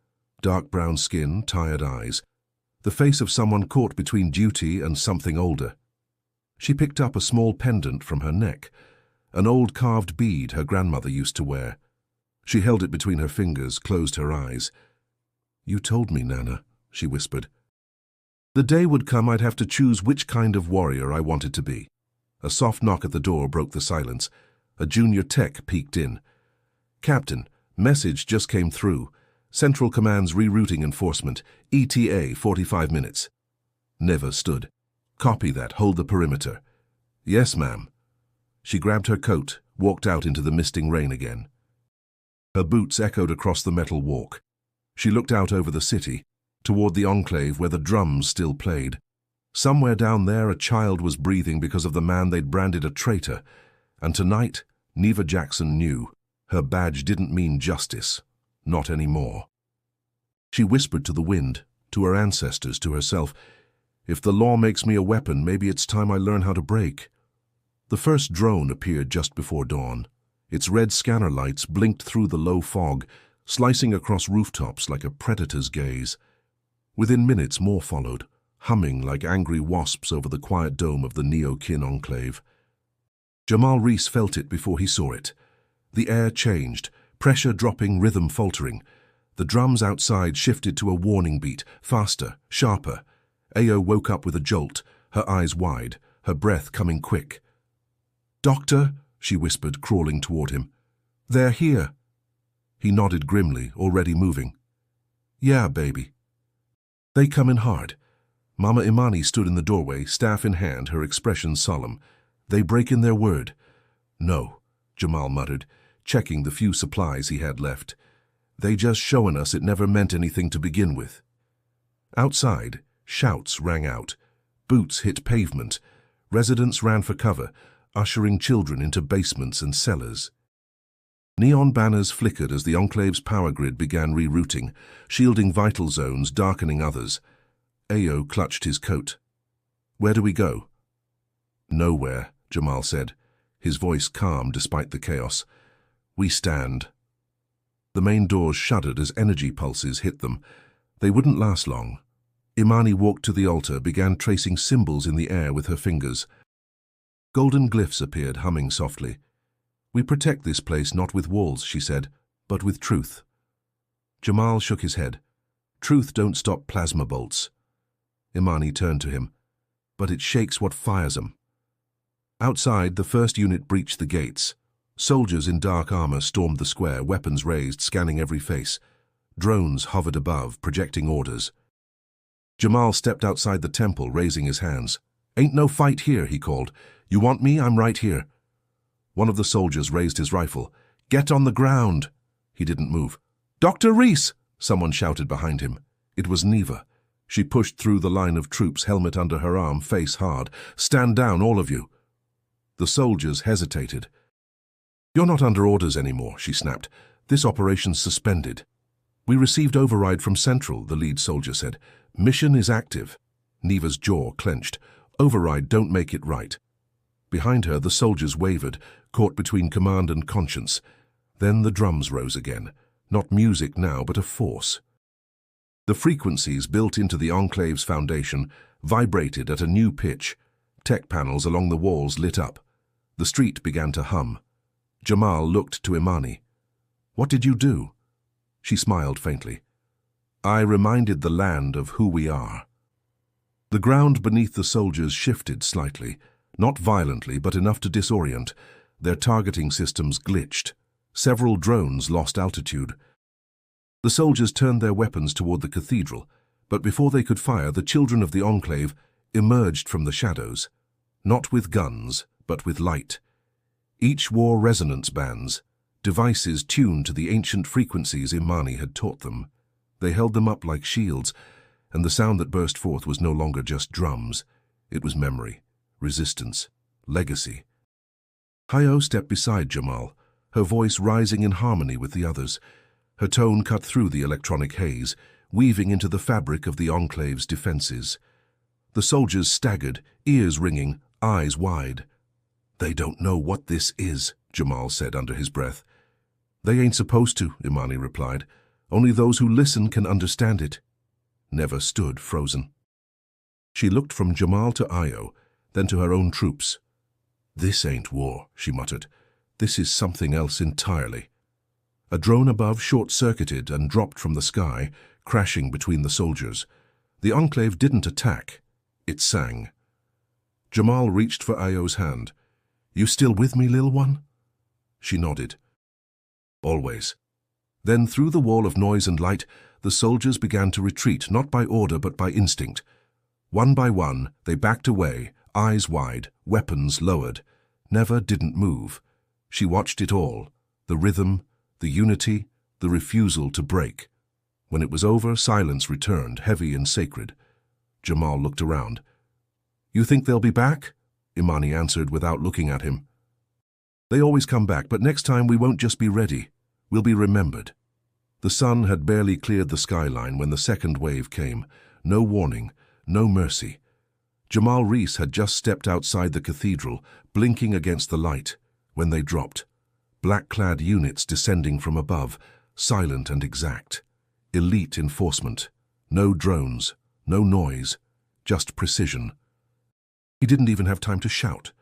Dark brown skin, tired eyes. The face of someone caught between duty and something older. She picked up a small pendant from her neck, an old carved bead her grandmother used to wear. She held it between her fingers, closed her eyes. "You told me, Nana," she whispered. "The day would come I'd have to choose which kind of warrior I wanted to be." A soft knock at the door broke the silence. A junior tech peeked in. "Captain, message just came through. Central Command's rerouting enforcement. ETA 45 minutes. Neva stood. "Copy that. Hold the perimeter." "Yes, ma'am." She grabbed her coat, walked out into the misting rain again. Her boots echoed across the metal walk. She looked out over the city, toward the enclave where the drums still played. Somewhere down there a child was breathing because of the man they'd branded a traitor, and tonight Neva Jackson knew her badge didn't mean justice, not anymore. She whispered to the wind, to her ancestors, to herself, "If the law makes me a weapon, maybe it's time I learn how to break." The first drone appeared just before dawn. Its red scanner lights blinked through the low fog, slicing across rooftops like a predator's gaze. Within minutes more followed, humming like angry wasps over the quiet dome of the Neo-Kin enclave. Jamal Reese felt it before he saw it. The air changed, pressure dropping, rhythm faltering. The drums outside shifted to a warning beat, faster, sharper. Ayo woke up with a jolt, her eyes wide, her breath coming quick. "Doctor," she whispered, crawling toward him. "They're here." He nodded grimly, already moving. "Yeah, baby." They come in hard. Mama Imani stood in the doorway, staff in hand, her expression solemn. "They break in their word." "No," Jamal muttered, checking the few supplies he had left. "They just showing us it never meant anything to begin with." Outside, shouts rang out. Boots hit pavement. Residents ran for cover, ushering children into basements and cellars. Neon banners flickered as the Enclave's power grid began rerouting, shielding vital zones, darkening others. Ayo clutched his coat. "Where do we go?" "Nowhere," Jamal said, his voice calm despite the chaos. "We stand." The main doors shuddered as energy pulses hit them. They wouldn't last long. Imani walked to the altar, began tracing symbols in the air with her fingers. Golden glyphs appeared, humming softly. "We protect this place not with walls," she said, "but with truth." Jamal shook his head. "Truth don't stop plasma bolts." Imani turned to him. "But it shakes what fires 'em." Outside, the first unit breached the gates. Soldiers in dark armor stormed the square, weapons raised, scanning every face. Drones hovered above, projecting orders. Jamal stepped outside the temple, raising his hands. "Ain't no fight here," he called. "You want me? I'm right here." One of the soldiers raised his rifle. "Get on the ground!" He didn't move. "Dr. Reese!" someone shouted behind him. It was Neva. She pushed through the line of troops, helmet under her arm, face hard. "Stand down, all of you." The soldiers hesitated. "You're not under orders anymore," she snapped. "This operation's suspended." "We received override from Central," the lead soldier said. "Mission is active." Neva's jaw clenched. "Override don't make it right." Behind her, the soldiers wavered, caught between command and conscience. Then the drums rose again. Not music now, but a force. The frequencies built into the Enclave's foundation vibrated at a new pitch. Tech panels along the walls lit up. The street began to hum. Jamal looked to Imani. "What did you do?" She smiled faintly. "I reminded the land of who we are." The ground beneath the soldiers shifted slightly, not violently, but enough to disorient. Their targeting systems glitched. Several drones lost altitude. The soldiers turned their weapons toward the cathedral, but before they could fire, the children of the Enclave emerged from the shadows, not with guns, but with light. Each wore resonance bands, devices tuned to the ancient frequencies Imani had taught them. They held them up like shields, and the sound that burst forth was no longer just drums. It was memory, resistance, legacy. Ayo stepped beside Jamal, her voice rising in harmony with the others. Her tone cut through the electronic haze, weaving into the fabric of the Enclave's defenses. The soldiers staggered, ears ringing, eyes wide. "They don't know what this is," Jamal said under his breath. "They ain't supposed to," Imani replied. "Only those who listen can understand it." Neva stood frozen. She looked from Jamal to Ayo, then to her own troops. "This ain't war," she muttered. "This is something else entirely." A drone above short-circuited and dropped from the sky, crashing between the soldiers. The Enclave didn't attack. It sang. Jamal reached for Ayo's hand. "You still with me, Lil One?" She nodded. "Always." Then through the wall of noise and light, the soldiers began to retreat, not by order but by instinct. One by one, they backed away, eyes wide, weapons lowered. Neva didn't move. She watched it all, the rhythm, the unity, the refusal to break. When it was over, silence returned, heavy and sacred. Jamal looked around. "You think they'll be back?" Imani answered without looking at him. "They always come back, but next time we won't just be ready. We'll be remembered." The sun had barely cleared the skyline when the second wave came. No warning, no mercy. Jamal Reese had just stepped outside the cathedral, blinking against the light, when they dropped. Black-clad units descending from above, silent and exact. Elite enforcement. No drones, no noise, just precision. He didn't even have time to shout.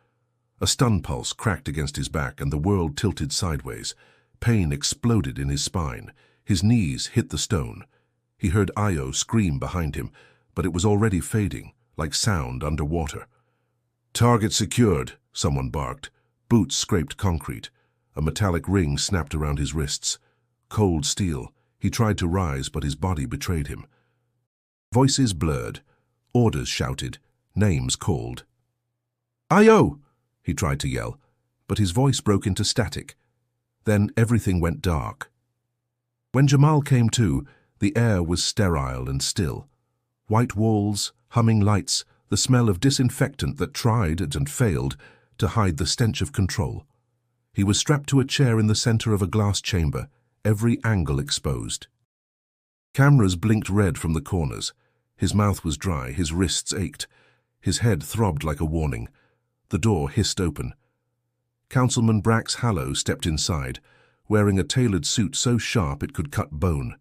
A stun pulse cracked against his back and the world tilted sideways. Pain exploded in his spine. His knees hit the stone. He heard Ayo scream behind him, but it was already fading, like sound underwater. "Target secured," someone barked. Boots scraped concrete. A metallic ring snapped around his wrists. Cold steel. He tried to rise, but his body betrayed him. Voices blurred. Orders shouted. Names called. "Ayo!" he tried to yell, but his voice broke into static. Then everything went dark. When Jamal came to, the air was sterile and still. White walls, humming lights, the smell of disinfectant that tried and failed to hide the stench of control. He was strapped to a chair in the center of a glass chamber, every angle exposed. Cameras blinked red from the corners. His mouth was dry, his wrists ached. His head throbbed like a warning. The door hissed open. Councilman Brax Hallow stepped inside, wearing a tailored suit so sharp it could cut bone.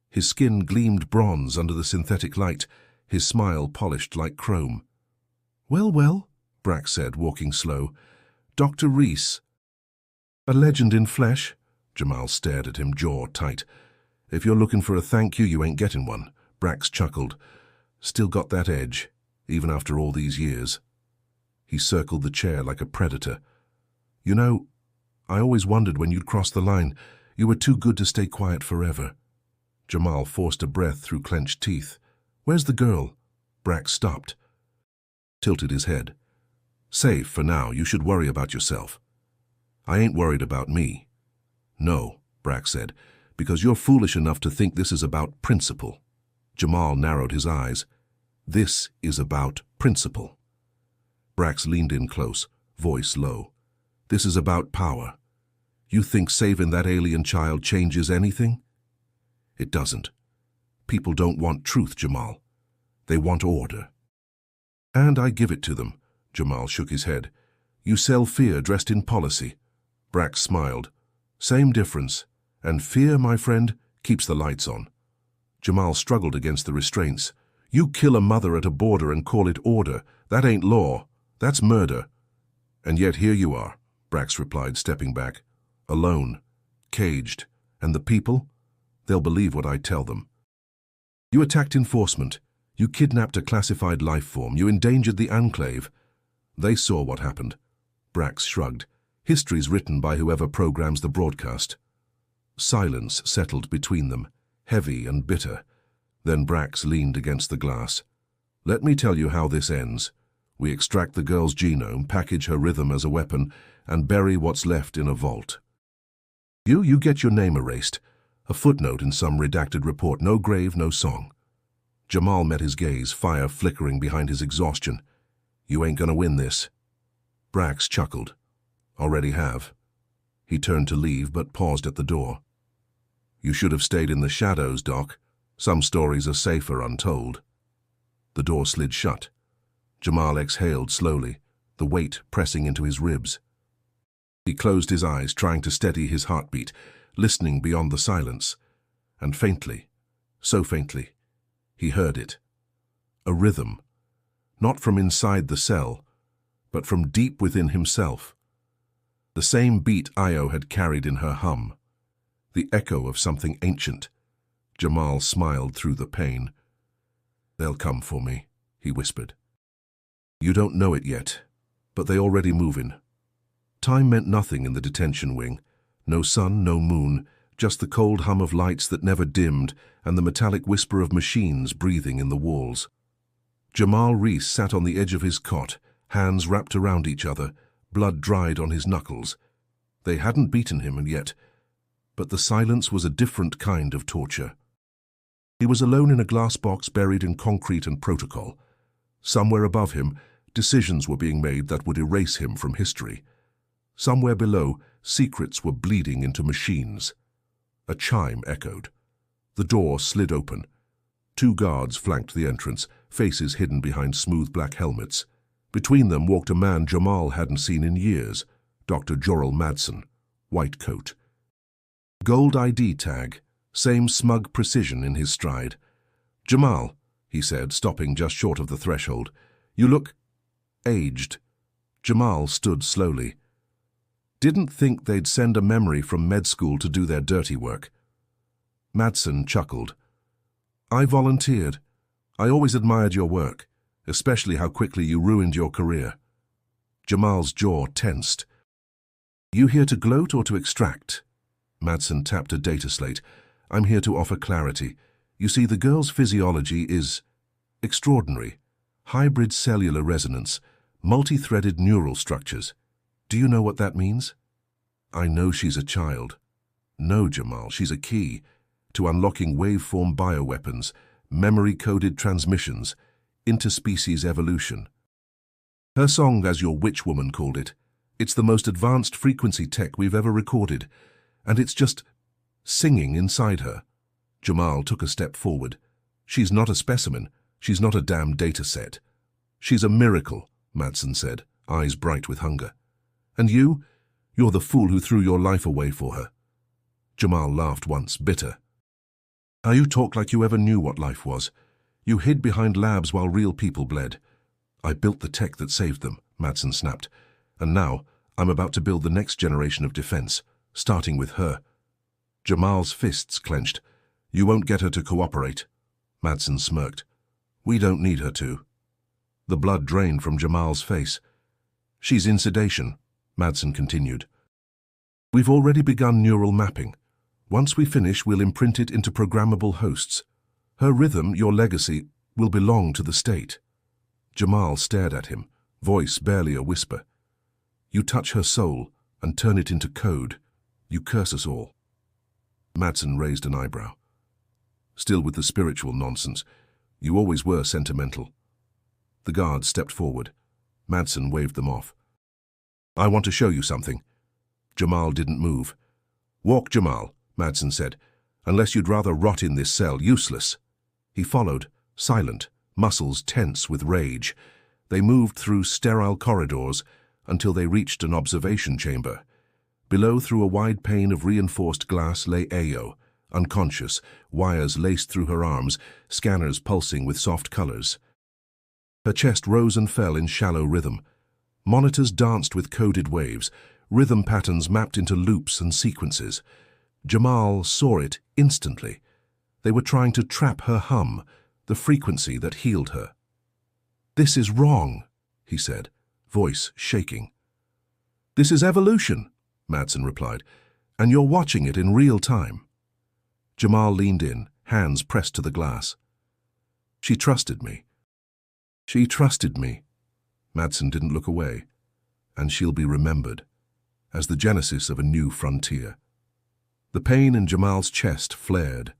His skin gleamed bronze under the synthetic light, his smile polished like chrome. "Well, well," Brax said, walking slow. "Dr. Reese." "A legend in flesh?" Jamal stared at him, jaw tight. "If you're looking for a thank you, you ain't getting one," Brax chuckled. "Still got that edge, even after all these years." He circled the chair like a predator. "You know, I always wondered when you'd cross the line. You were too good to stay quiet forever." Jamal forced a breath through clenched teeth. "Where's the girl?" Brax stopped, tilted his head. "Safe for now. You should worry about yourself." "I ain't worried about me." "No," Brax said, "because you're foolish enough to think this is about principle." Jamal narrowed his eyes. "This is about principle." Brax leaned in close, voice low. "This is about power. You think saving that alien child changes anything? It doesn't. People don't want truth, Jamal. They want order." "And I give it to them." Jamal shook his head. "You sell fear dressed in policy." Brax smiled. "Same difference. And fear, my friend, keeps the lights on." Jamal struggled against the restraints. "You kill a mother at a border and call it order. That ain't law. That's murder." "And yet here you are," Brax replied, stepping back. "Alone. Caged. And the people? They'll believe what I tell them. You attacked enforcement. You kidnapped a classified life form. You endangered the Enclave. They saw what happened." Brax shrugged. "History's written by whoever programs the broadcast." Silence settled between them, heavy and bitter. Then Brax leaned against the glass. "Let me tell you how this ends. We extract the girl's genome, package her rhythm as a weapon, and bury what's left in a vault. You get your name erased. A footnote in some redacted report. No grave, no song." Jamal met his gaze, fire flickering behind his exhaustion. "You ain't gonna win this." Brax chuckled. "Already have." He turned to leave, but paused at the door. "You should have stayed in the shadows, Doc. Some stories are safer untold." The door slid shut. Jamal exhaled slowly, the weight pressing into his ribs. He closed his eyes, trying to steady his heartbeat, listening beyond the silence. And faintly, so faintly, he heard it. A rhythm, not from inside the cell, but from deep within himself. The same beat Io had carried in her hum. The echo of something ancient. Jamal smiled through the pain. "They'll come for me," he whispered. "You don't know it yet, but they already moving." Time meant nothing in the detention wing. No sun, no moon, just the cold hum of lights that never dimmed and the metallic whisper of machines breathing in the walls. Jamal Reese sat on the edge of his cot, hands wrapped around each other, blood dried on his knuckles. They hadn't beaten him yet, but the silence was a different kind of torture. He was alone in a glass box buried in concrete and protocol. Somewhere above him, decisions were being made that would erase him from history. Somewhere below, secrets were bleeding into machines. A chime echoed. The door slid open. 2 guards flanked the entrance, faces hidden behind smooth black helmets. Between them walked a man Jamal hadn't seen in years, Dr. Jorrell Madsen, white coat. Gold ID tag, same smug precision in his stride. "Jamal," he said, stopping just short of the threshold. "You look aged." Jamal stood slowly. "Didn't think they'd send a memory from med school to do their dirty work." Madsen chuckled. "I volunteered. I always admired your work, especially how quickly you ruined your career." Jamal's jaw tensed. "You here to gloat or to extract?" Madsen tapped a data slate. "I'm here to offer clarity. You see, the girl's physiology is extraordinary. Hybrid cellular resonance, multi-threaded neural structures. Do you know what that means?" "I know she's a child." "No, Jamal, she's a key to unlocking waveform bioweapons, memory-coded transmissions, interspecies evolution. Her song, as your witch woman called it, it's the most advanced frequency tech we've ever recorded, and it's just singing inside her. Jamal took a step forward. She's not a specimen. She's not a damn data set. She's a miracle, Madsen said, eyes bright with hunger. And you? You're the fool who threw your life away for her. Jamal laughed once, bitter. How you talk like you ever knew what life was. You hid behind labs while real people bled. I built the tech that saved them, Madsen snapped. And now, I'm about to build the next generation of defense, starting with her. Jamal's fists clenched. You won't get her to cooperate. Madsen smirked. We don't need her to. The blood drained from Jamal's face. She's in sedation, Madsen continued. We've already begun neural mapping. Once we finish, we'll imprint it into programmable hosts. Her rhythm, your legacy, will belong to the state. Jamal stared at him, voice barely a whisper. You touch her soul and turn it into code. You curse us all. Madsen raised an eyebrow. Still with the spiritual nonsense. You always were sentimental. The guards stepped forward. Madsen waved them off. I want to show you something. Jamal didn't move. Walk, Jamal, Madsen said. Unless you'd rather rot in this cell, useless. He followed, silent, muscles tense with rage. They moved through sterile corridors until they reached an observation chamber. Below, through a wide pane of reinforced glass, lay Ayo, unconscious, wires laced through her arms, scanners pulsing with soft colors. Her chest rose and fell in shallow rhythm. Monitors danced with coded waves, rhythm patterns mapped into loops and sequences. Jamal saw it instantly. They were trying to trap her hum, the frequency that healed her. This is wrong, he said, voice shaking. This is evolution, Madsen replied, and you're watching it in real time. Jamal leaned in, hands pressed to the glass. She trusted me. She trusted me. Madsen didn't look away. And she'll be remembered as the genesis of a new frontier. The pain in Jamal's chest flared,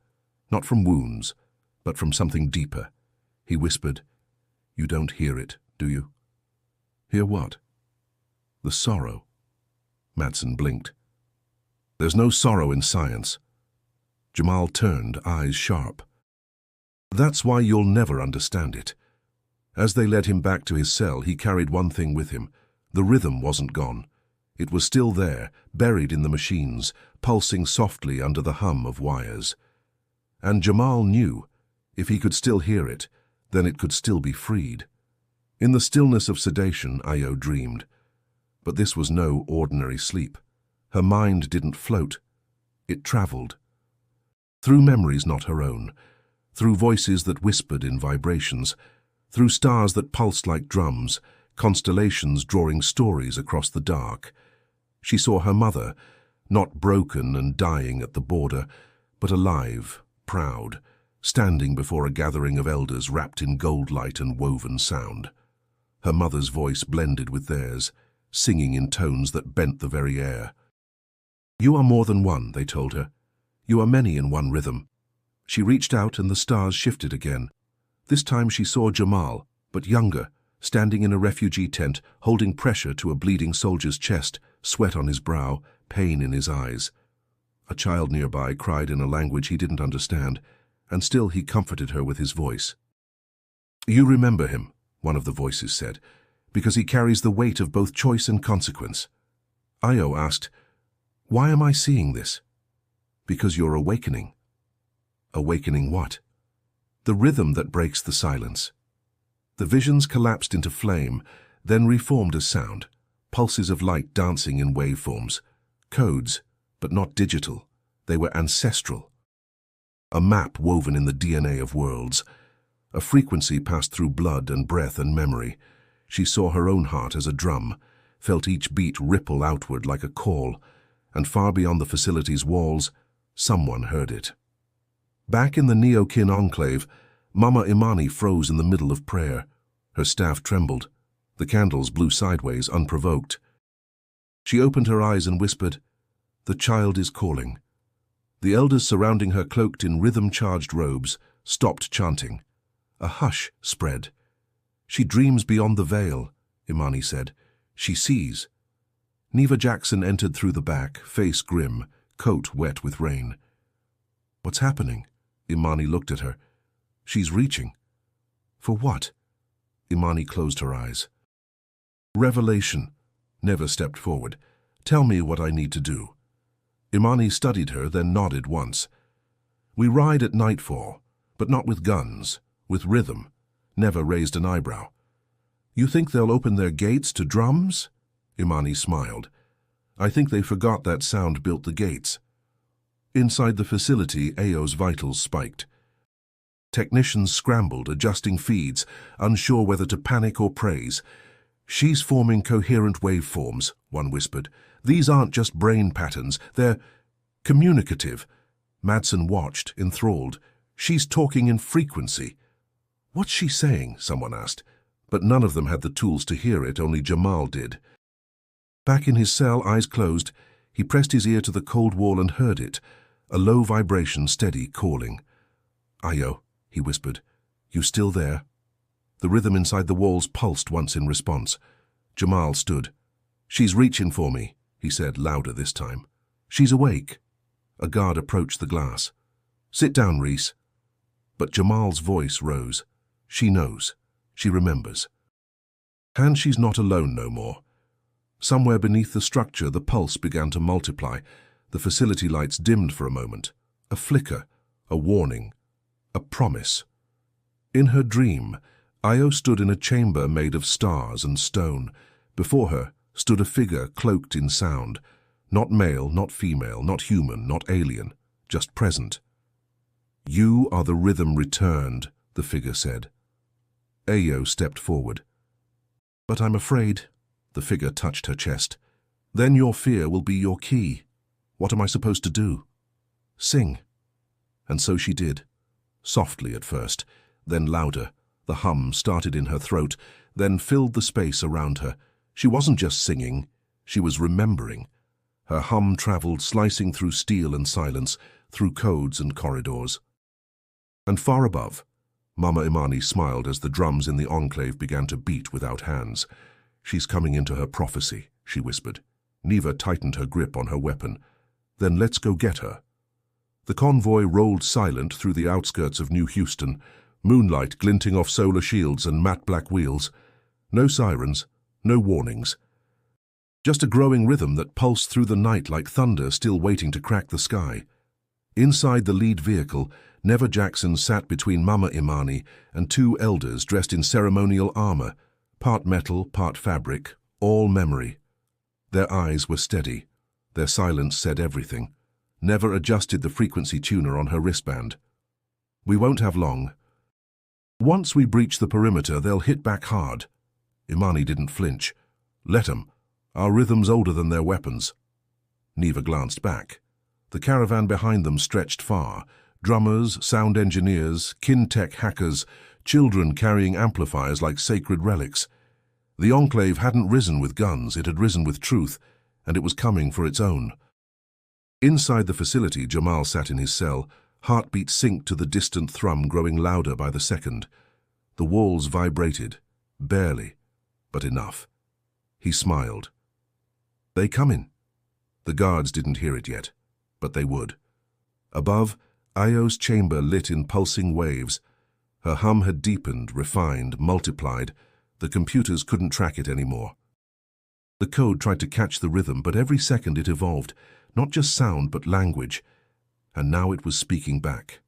not from wounds, but from something deeper. He whispered, You don't hear it, do you? Hear what? The sorrow. Madsen blinked. There's no sorrow in science. Jamal turned, eyes sharp. That's why you'll never understand it. As they led him back to his cell, he carried one thing with him. The rhythm wasn't gone. It was still there, buried in the machines, pulsing softly under the hum of wires. And Jamal knew, if he could still hear it, then it could still be freed. In the stillness of sedation, Ayo dreamed. But this was no ordinary sleep. Her mind didn't float. It traveled. Through memories not her own, through voices that whispered in vibrations, through stars that pulsed like drums, constellations drawing stories across the dark. She saw her mother, not broken and dying at the border, but alive, proud, standing before a gathering of elders wrapped in gold light and woven sound. Her mother's voice blended with theirs, singing in tones that bent the very air. You are more than one, they told her. You are many in one rhythm. She reached out and the stars shifted again. This time she saw Jamal, but younger, standing in a refugee tent, holding pressure to a bleeding soldier's chest, sweat on his brow, pain in his eyes. A child nearby cried in a language he didn't understand, and still he comforted her with his voice. You remember him, one of the voices said, because he carries the weight of both choice and consequence. Ayo asked, Why am I seeing this? Because you're awakening. Awakening what? The rhythm that breaks the silence. The visions collapsed into flame, then reformed as sound, pulses of light dancing in waveforms. Codes, but not digital. They were ancestral. A map woven in the DNA of worlds. A frequency passed through blood and breath and memory. She saw her own heart as a drum, felt each beat ripple outward like a call, and far beyond the facility's walls, someone heard it. Back in the Neokin enclave, Mama Imani froze in the middle of prayer. Her staff trembled. The candles blew sideways, unprovoked. She opened her eyes and whispered, The child is calling. The elders surrounding her, cloaked in rhythm-charged robes, stopped chanting. A hush spread. She dreams beyond the veil, Imani said. She sees. Neva Jackson entered through the back, face grim, coat wet with rain. What's happening? Imani looked at her. She's reaching. For what? Imani closed her eyes. Revelation. Neva stepped forward. Tell me what I need to do. Imani studied her, then nodded once. We ride at nightfall, but not with guns, with rhythm. Neva raised an eyebrow. You think they'll open their gates to drums? Imani smiled. I think they forgot that sound built the gates. Inside the facility, Ayo's vitals spiked. Technicians scrambled, adjusting feeds, unsure whether to panic or praise. She's forming coherent waveforms, one whispered. These aren't just brain patterns, they're communicative. Madsen watched, enthralled. She's talking in frequency. What's she saying? Someone asked. But none of them had the tools to hear it, only Jamal did. Back in his cell, eyes closed, he pressed his ear to the cold wall and heard it, a low vibration, steady, calling. Ayo, he whispered. You still there? The rhythm inside the walls pulsed once in response. Jamal stood. She's reaching for me, he said, louder this time. She's awake. A guard approached the glass. Sit down, Reese. But Jamal's voice rose. She knows. She remembers. And she's not alone no more. Somewhere beneath the structure, the pulse began to multiply. The facility lights dimmed for a moment. A flicker, a warning, a promise. In her dream, Ayo stood in a chamber made of stars and stone. Before her stood a figure cloaked in sound. Not male, not female, not human, not alien, just present. You are the rhythm returned, the figure said. Ayo stepped forward. But I'm afraid, the figure touched her chest. Then your fear will be your key. What am I supposed to do? Sing. And so she did. Softly at first, then louder. The hum started in her throat, then filled the space around her. She wasn't just singing, she was remembering. Her hum traveled, slicing through steel and silence, through codes and corridors. And far above, Mama Imani smiled as the drums in the enclave began to beat without hands. She's coming into her prophecy, she whispered. Neva tightened her grip on her weapon. Then let's go get her. The convoy rolled silent through the outskirts of New Houston, moonlight glinting off solar shields and matte black wheels. No sirens, no warnings. Just a growing rhythm that pulsed through the night like thunder still waiting to crack the sky. Inside the lead vehicle, Neva Jackson sat between Mama Imani and two elders dressed in ceremonial armor, part metal, part fabric, all memory. Their eyes were steady. Their silence said everything. Neva adjusted the frequency tuner on her wristband. We won't have long. Once we breach the perimeter, they'll hit back hard. Imani didn't flinch. Let 'em. Our rhythm's older than their weapons. Neva glanced back. The caravan behind them stretched far. Drummers, sound engineers, Kintech hackers, children carrying amplifiers like sacred relics. The enclave hadn't risen with guns, it had risen with truth, and it was coming for its own. Inside the facility, Jamal sat in his cell, heartbeat synced to the distant thrum growing louder by the second. The walls vibrated, barely, but enough. He smiled. They comin'. The guards didn't hear it yet, but they would. Above, Ayo's chamber lit in pulsing waves. Her hum had deepened, refined, multiplied. The computers couldn't track it anymore. The code tried to catch the rhythm, but every second it evolved, not just sound but language, and now it was speaking back.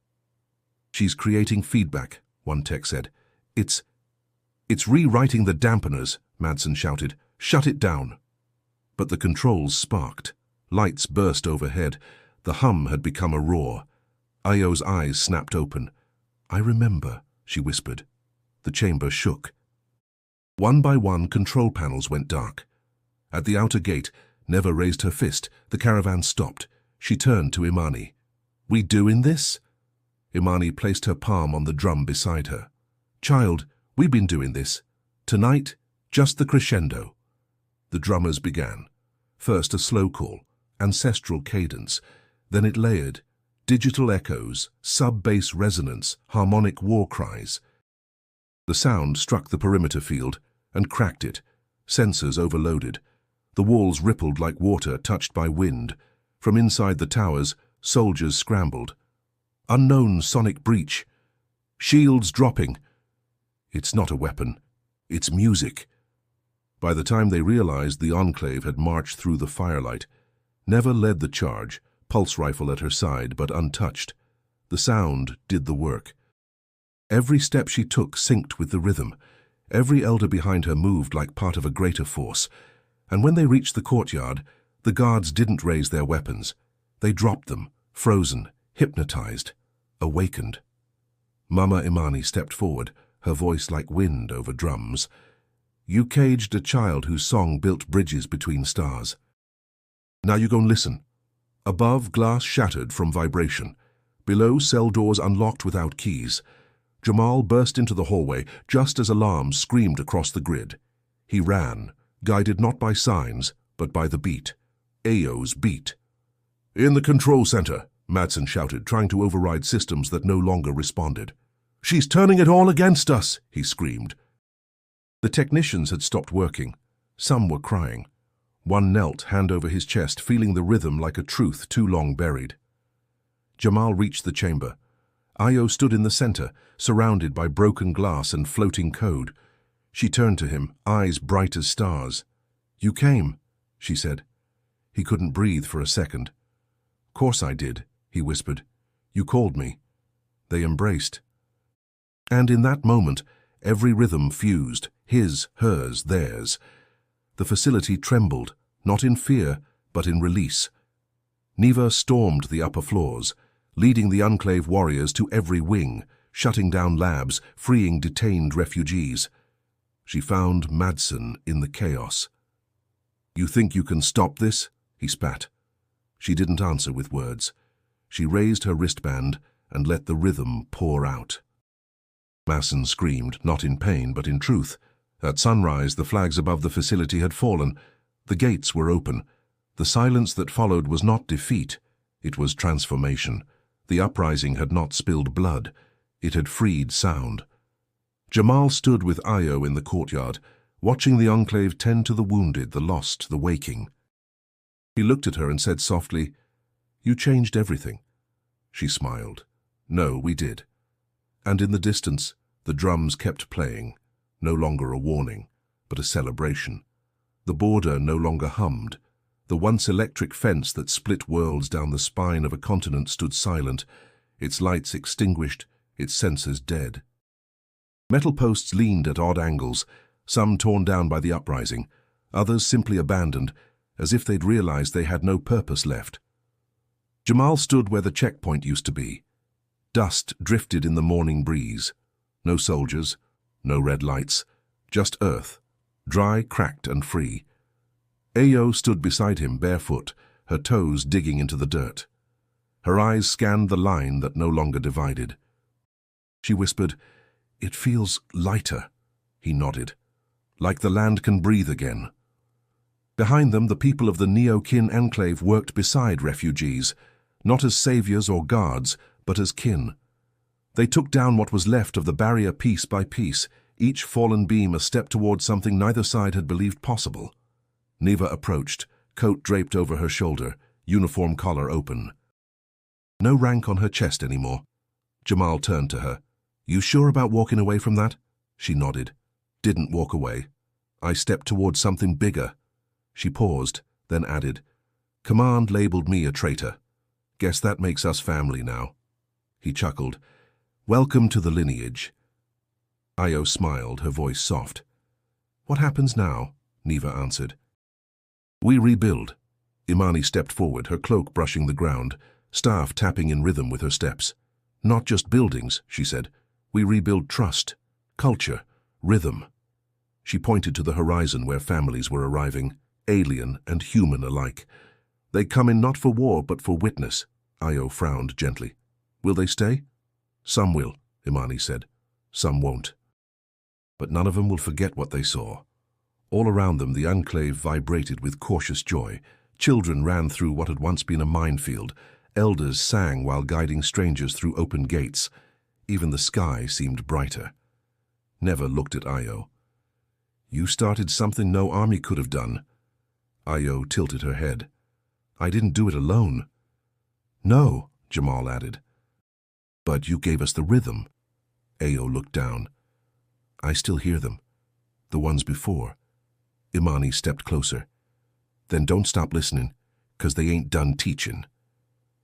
She's creating feedback, one tech said. It's rewriting the dampeners, Madsen shouted. Shut it down. But the controls sparked. Lights burst overhead. The hum had become a roar. Ayo's eyes snapped open. I remember, she whispered. The chamber shook. One by one, control panels went dark. At the outer gate, Neva raised her fist. The caravan stopped. She turned to Imani. We doing this? Imani placed her palm on the drum beside her. Child, we've been doing this. Tonight, just the crescendo. The drummers began. First a slow call, ancestral cadence. Then it layered. Digital echoes, sub-bass resonance, harmonic war cries. The sound struck the perimeter field and cracked it. Sensors overloaded. The walls rippled like water touched by wind. From inside the towers, soldiers scrambled. Unknown sonic breach. Shields dropping. It's not a weapon. It's music. By the time they realized the Enclave had marched through the firelight, Neva led the charge, pulse rifle at her side but untouched. The sound did the work. Every step she took synced with the rhythm. Every elder behind her moved like part of a greater force. And when they reached the courtyard, the guards didn't raise their weapons. They dropped them, frozen, hypnotized, awakened. Mama Imani stepped forward, her voice like wind over drums. You caged a child whose song built bridges between stars. Now you go and listen. Above, glass shattered from vibration. Below, cell doors unlocked without keys. Jamal burst into the hallway just as alarms screamed across the grid. He ran, guided not by signs, but by the beat. Ayo's beat. In the control center, Madsen shouted, trying to override systems that no longer responded. She's turning it all against us, he screamed. The technicians had stopped working. Some were crying. One knelt, hand over his chest, feeling the rhythm like a truth too long buried. Jamal reached the chamber. Ayo stood in the center, surrounded by broken glass and floating code. She turned to him, eyes bright as stars. You came, she said. He couldn't breathe for a second. Course I did, he whispered. You called me. They embraced. And in that moment, every rhythm fused, his, hers, theirs. The facility trembled, not in fear, but in release. Neva stormed the upper floors, leading the Enclave warriors to every wing, shutting down labs, freeing detained refugees. She found Madsen in the chaos. You think you can stop this? He spat. She didn't answer with words. She raised her wristband and let the rhythm pour out. Madsen screamed, not in pain, but in truth. At sunrise, the flags above the facility had fallen. The gates were open. The silence that followed was not defeat. It was transformation. The uprising had not spilled blood. It had freed sound. Jamal stood with Ayo in the courtyard, watching the Enclave tend to the wounded, the lost, the waking. He looked at her and said softly, You changed everything. She smiled. No, we did. And in the distance, the drums kept playing, no longer a warning, but a celebration. The border no longer hummed. The once electric fence that split worlds down the spine of a continent stood silent, its lights extinguished, its sensors dead. Metal posts leaned at odd angles, some torn down by the uprising, others simply abandoned, as if they'd realized they had no purpose left. Jamal stood where the checkpoint used to be. Dust drifted in the morning breeze. No soldiers, no red lights, just earth, dry, cracked, and free. Ayo stood beside him barefoot, her toes digging into the dirt. Her eyes scanned the line that no longer divided. She whispered, It feels lighter. He nodded. Like the land can breathe again. Behind them, the people of the Neo-Kin Enclave worked beside refugees, not as saviors or guards, but as kin. They took down what was left of the barrier piece by piece, each fallen beam a step toward something neither side had believed possible. Neva approached, coat draped over her shoulder, uniform collar open. No rank on her chest anymore. Jamal turned to her. You sure about walking away from that? She nodded. Didn't walk away. I stepped towards something bigger. She paused, then added, Command labeled me a traitor. Guess that makes us family now. He chuckled. Welcome to the lineage. Ayo smiled, her voice soft. What happens now? Neva answered. We rebuild. Imani stepped forward, her cloak brushing the ground, staff tapping in rhythm with her steps. Not just buildings, she said. We rebuild trust, culture, rhythm. She pointed to the horizon where families were arriving, alien and human alike. They come in not for war, but for witness. Ayo frowned gently. Will they stay? Some will, Imani said. Some won't. But none of them will forget what they saw. All around them, the Enclave vibrated with cautious joy. Children ran through what had once been a minefield. Elders sang while guiding strangers through open gates. Even the sky seemed brighter. Never looked at Io. You started something no army could have done. Io tilted her head. I didn't do it alone. No, Jamal added. But you gave us the rhythm. Ao looked down. I still hear them. The ones before. Imani stepped closer. Then don't stop listening, 'cause they ain't done teaching.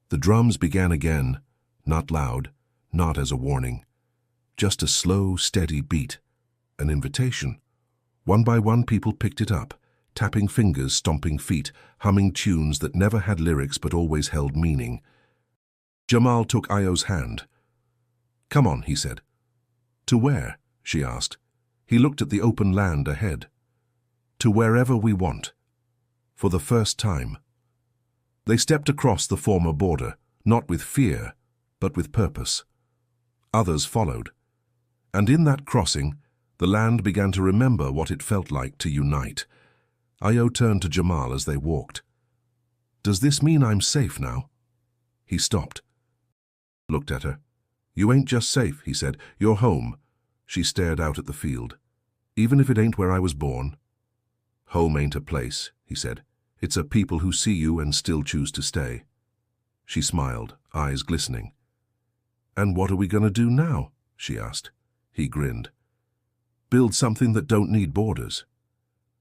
The drums began again, not loud, not as a warning. Just a slow, steady beat. An invitation. One by one people picked it up, tapping fingers, stomping feet, humming tunes that never had lyrics but always held meaning. Jamal took Io's hand. Come on, he said. To where? She asked. He looked at the open land ahead. To wherever we want. For the first time. They stepped across the former border, not with fear, but with purpose. Others followed. And in that crossing, the land began to remember what it felt like to unite. Io turned to Jamal as they walked. Does this mean I'm safe now? He stopped. Looked at her. You ain't just safe, he said. You're home. She stared out at the field. Even if it ain't where I was born. Home ain't a place, he said. It's a people who see you and still choose to stay. She smiled, eyes glistening. And what are we going to do now? She asked. He grinned. Build something that don't need borders.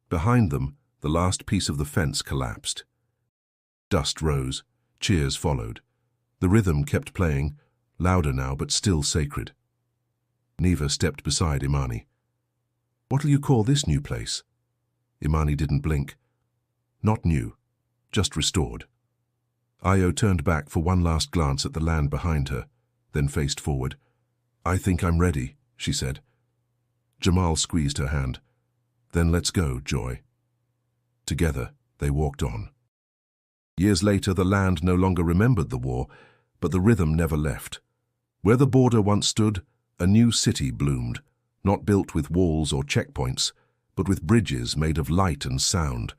Behind them, the last piece of the fence collapsed. Dust rose. Cheers followed. The rhythm kept playing, louder now but still sacred. Neva stepped beside Imani. What'll you call this new place? Imani didn't blink. Not new, just restored. Io turned back for one last glance at the land behind her, then faced forward. I think I'm ready, she said. Jamal squeezed her hand. Then let's go, Joy. Together, they walked on. Years later, the land no longer remembered the war, but the rhythm never left. Where the border once stood, a new city bloomed, not built with walls or checkpoints, but with bridges made of light and sound.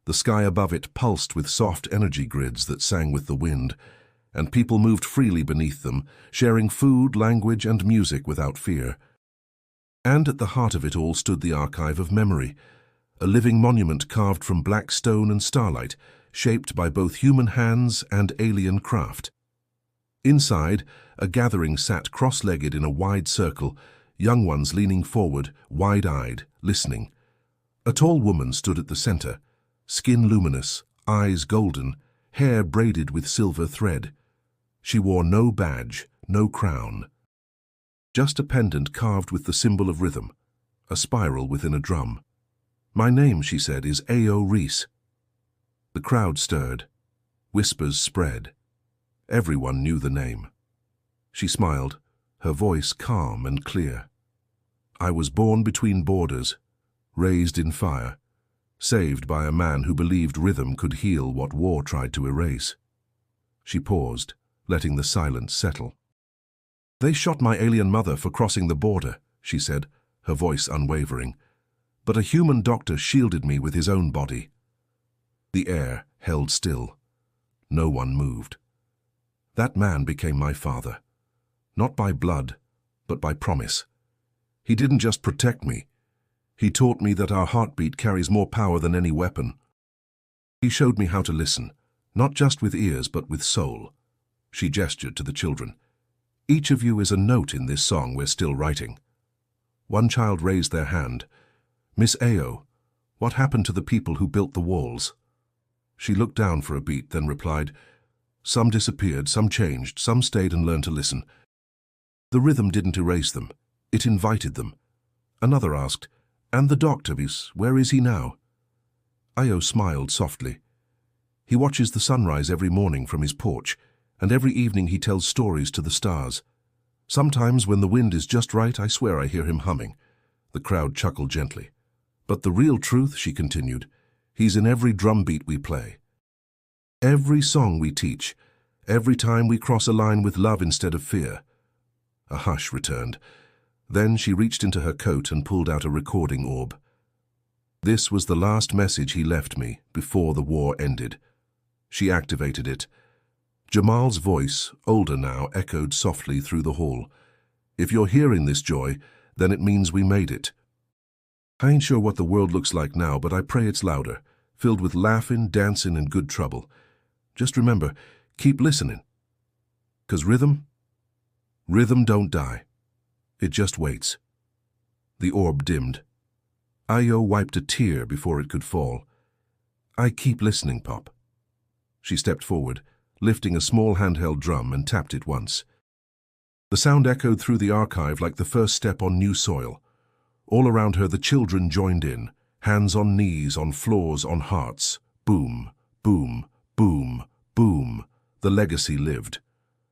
The sky above it pulsed with soft energy grids that sang with the wind, and people moved freely beneath them, sharing food, language, and music without fear. And at the heart of it all stood the archive of memory, a living monument carved from black stone and starlight, shaped by both human hands and alien craft. Inside, a gathering sat cross-legged in a wide circle, young ones leaning forward, wide-eyed, listening. A tall woman stood at the center, skin luminous, eyes golden, hair braided with silver thread. She wore no badge, no crown. Just a pendant carved with the symbol of rhythm, a spiral within a drum. My name, she said, is Ao Reese. The crowd stirred. Whispers spread. Everyone knew the name. She smiled, her voice calm and clear. I was born between borders, raised in fire, saved by a man who believed rhythm could heal what war tried to erase. She paused, letting the silence settle. They shot my alien mother for crossing the border, she said, her voice unwavering. But a human doctor shielded me with his own body. The air held still. No one moved. That man became my father. Not by blood, but by promise. He didn't just protect me. He taught me that our heartbeat carries more power than any weapon. He showed me how to listen, not just with ears, but with soul. She gestured to the children. Each of you is a note in this song we're still writing. One child raised their hand. Miss Ao, what happened to the people who built the walls? She looked down for a beat, then replied, some disappeared, some changed, some stayed and learned to listen. The rhythm didn't erase them. It invited them. Another asked, and the doctor, where is he now? Io smiled softly. He watches the sunrise every morning from his porch, and every evening he tells stories to the stars. Sometimes when the wind is just right, I swear I hear him humming. The crowd chuckled gently. But the real truth, she continued, he's in every drumbeat we play. Every song we teach, every time we cross a line with love instead of fear. A hush returned. Then she reached into her coat and pulled out a recording orb. This was the last message he left me before the war ended. She activated it. Jamal's voice, older now, echoed softly through the hall. If you're hearing this, Joy, then it means we made it. I ain't sure what the world looks like now, but I pray it's louder, filled with laughing, dancing, and good trouble. Just remember, keep listening. 'Cause rhythm don't die. It just waits. The orb dimmed. Io wiped a tear before it could fall. I keep listening, Pop. She stepped forward, lifting a small handheld drum, and tapped it once. The sound echoed through the archive like the first step on new soil. All around her the children joined in, hands on knees, on floors, on hearts. Boom, boom, boom, boom. The legacy lived.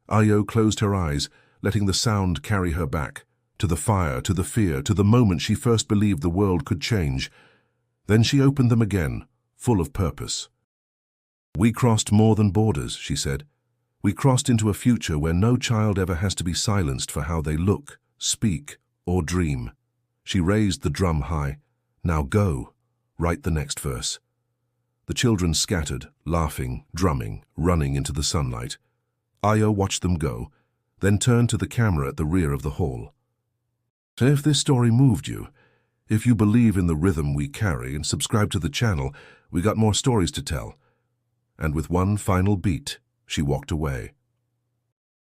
Io closed her eyes, letting the sound carry her back, to the fire, to the fear, to the moment she first believed the world could change. Then she opened them again, full of purpose. We crossed more than borders, she said. We crossed into a future where no child ever has to be silenced for how they look, speak, or dream. She raised the drum high. Now go. Write the next verse. The children scattered, laughing, drumming, running into the sunlight. Io watched them go, then turned to the camera at the rear of the hall. So if this story moved you, if you believe in the rhythm we carry and subscribe to the channel, we got more stories to tell. And with one final beat, she walked away.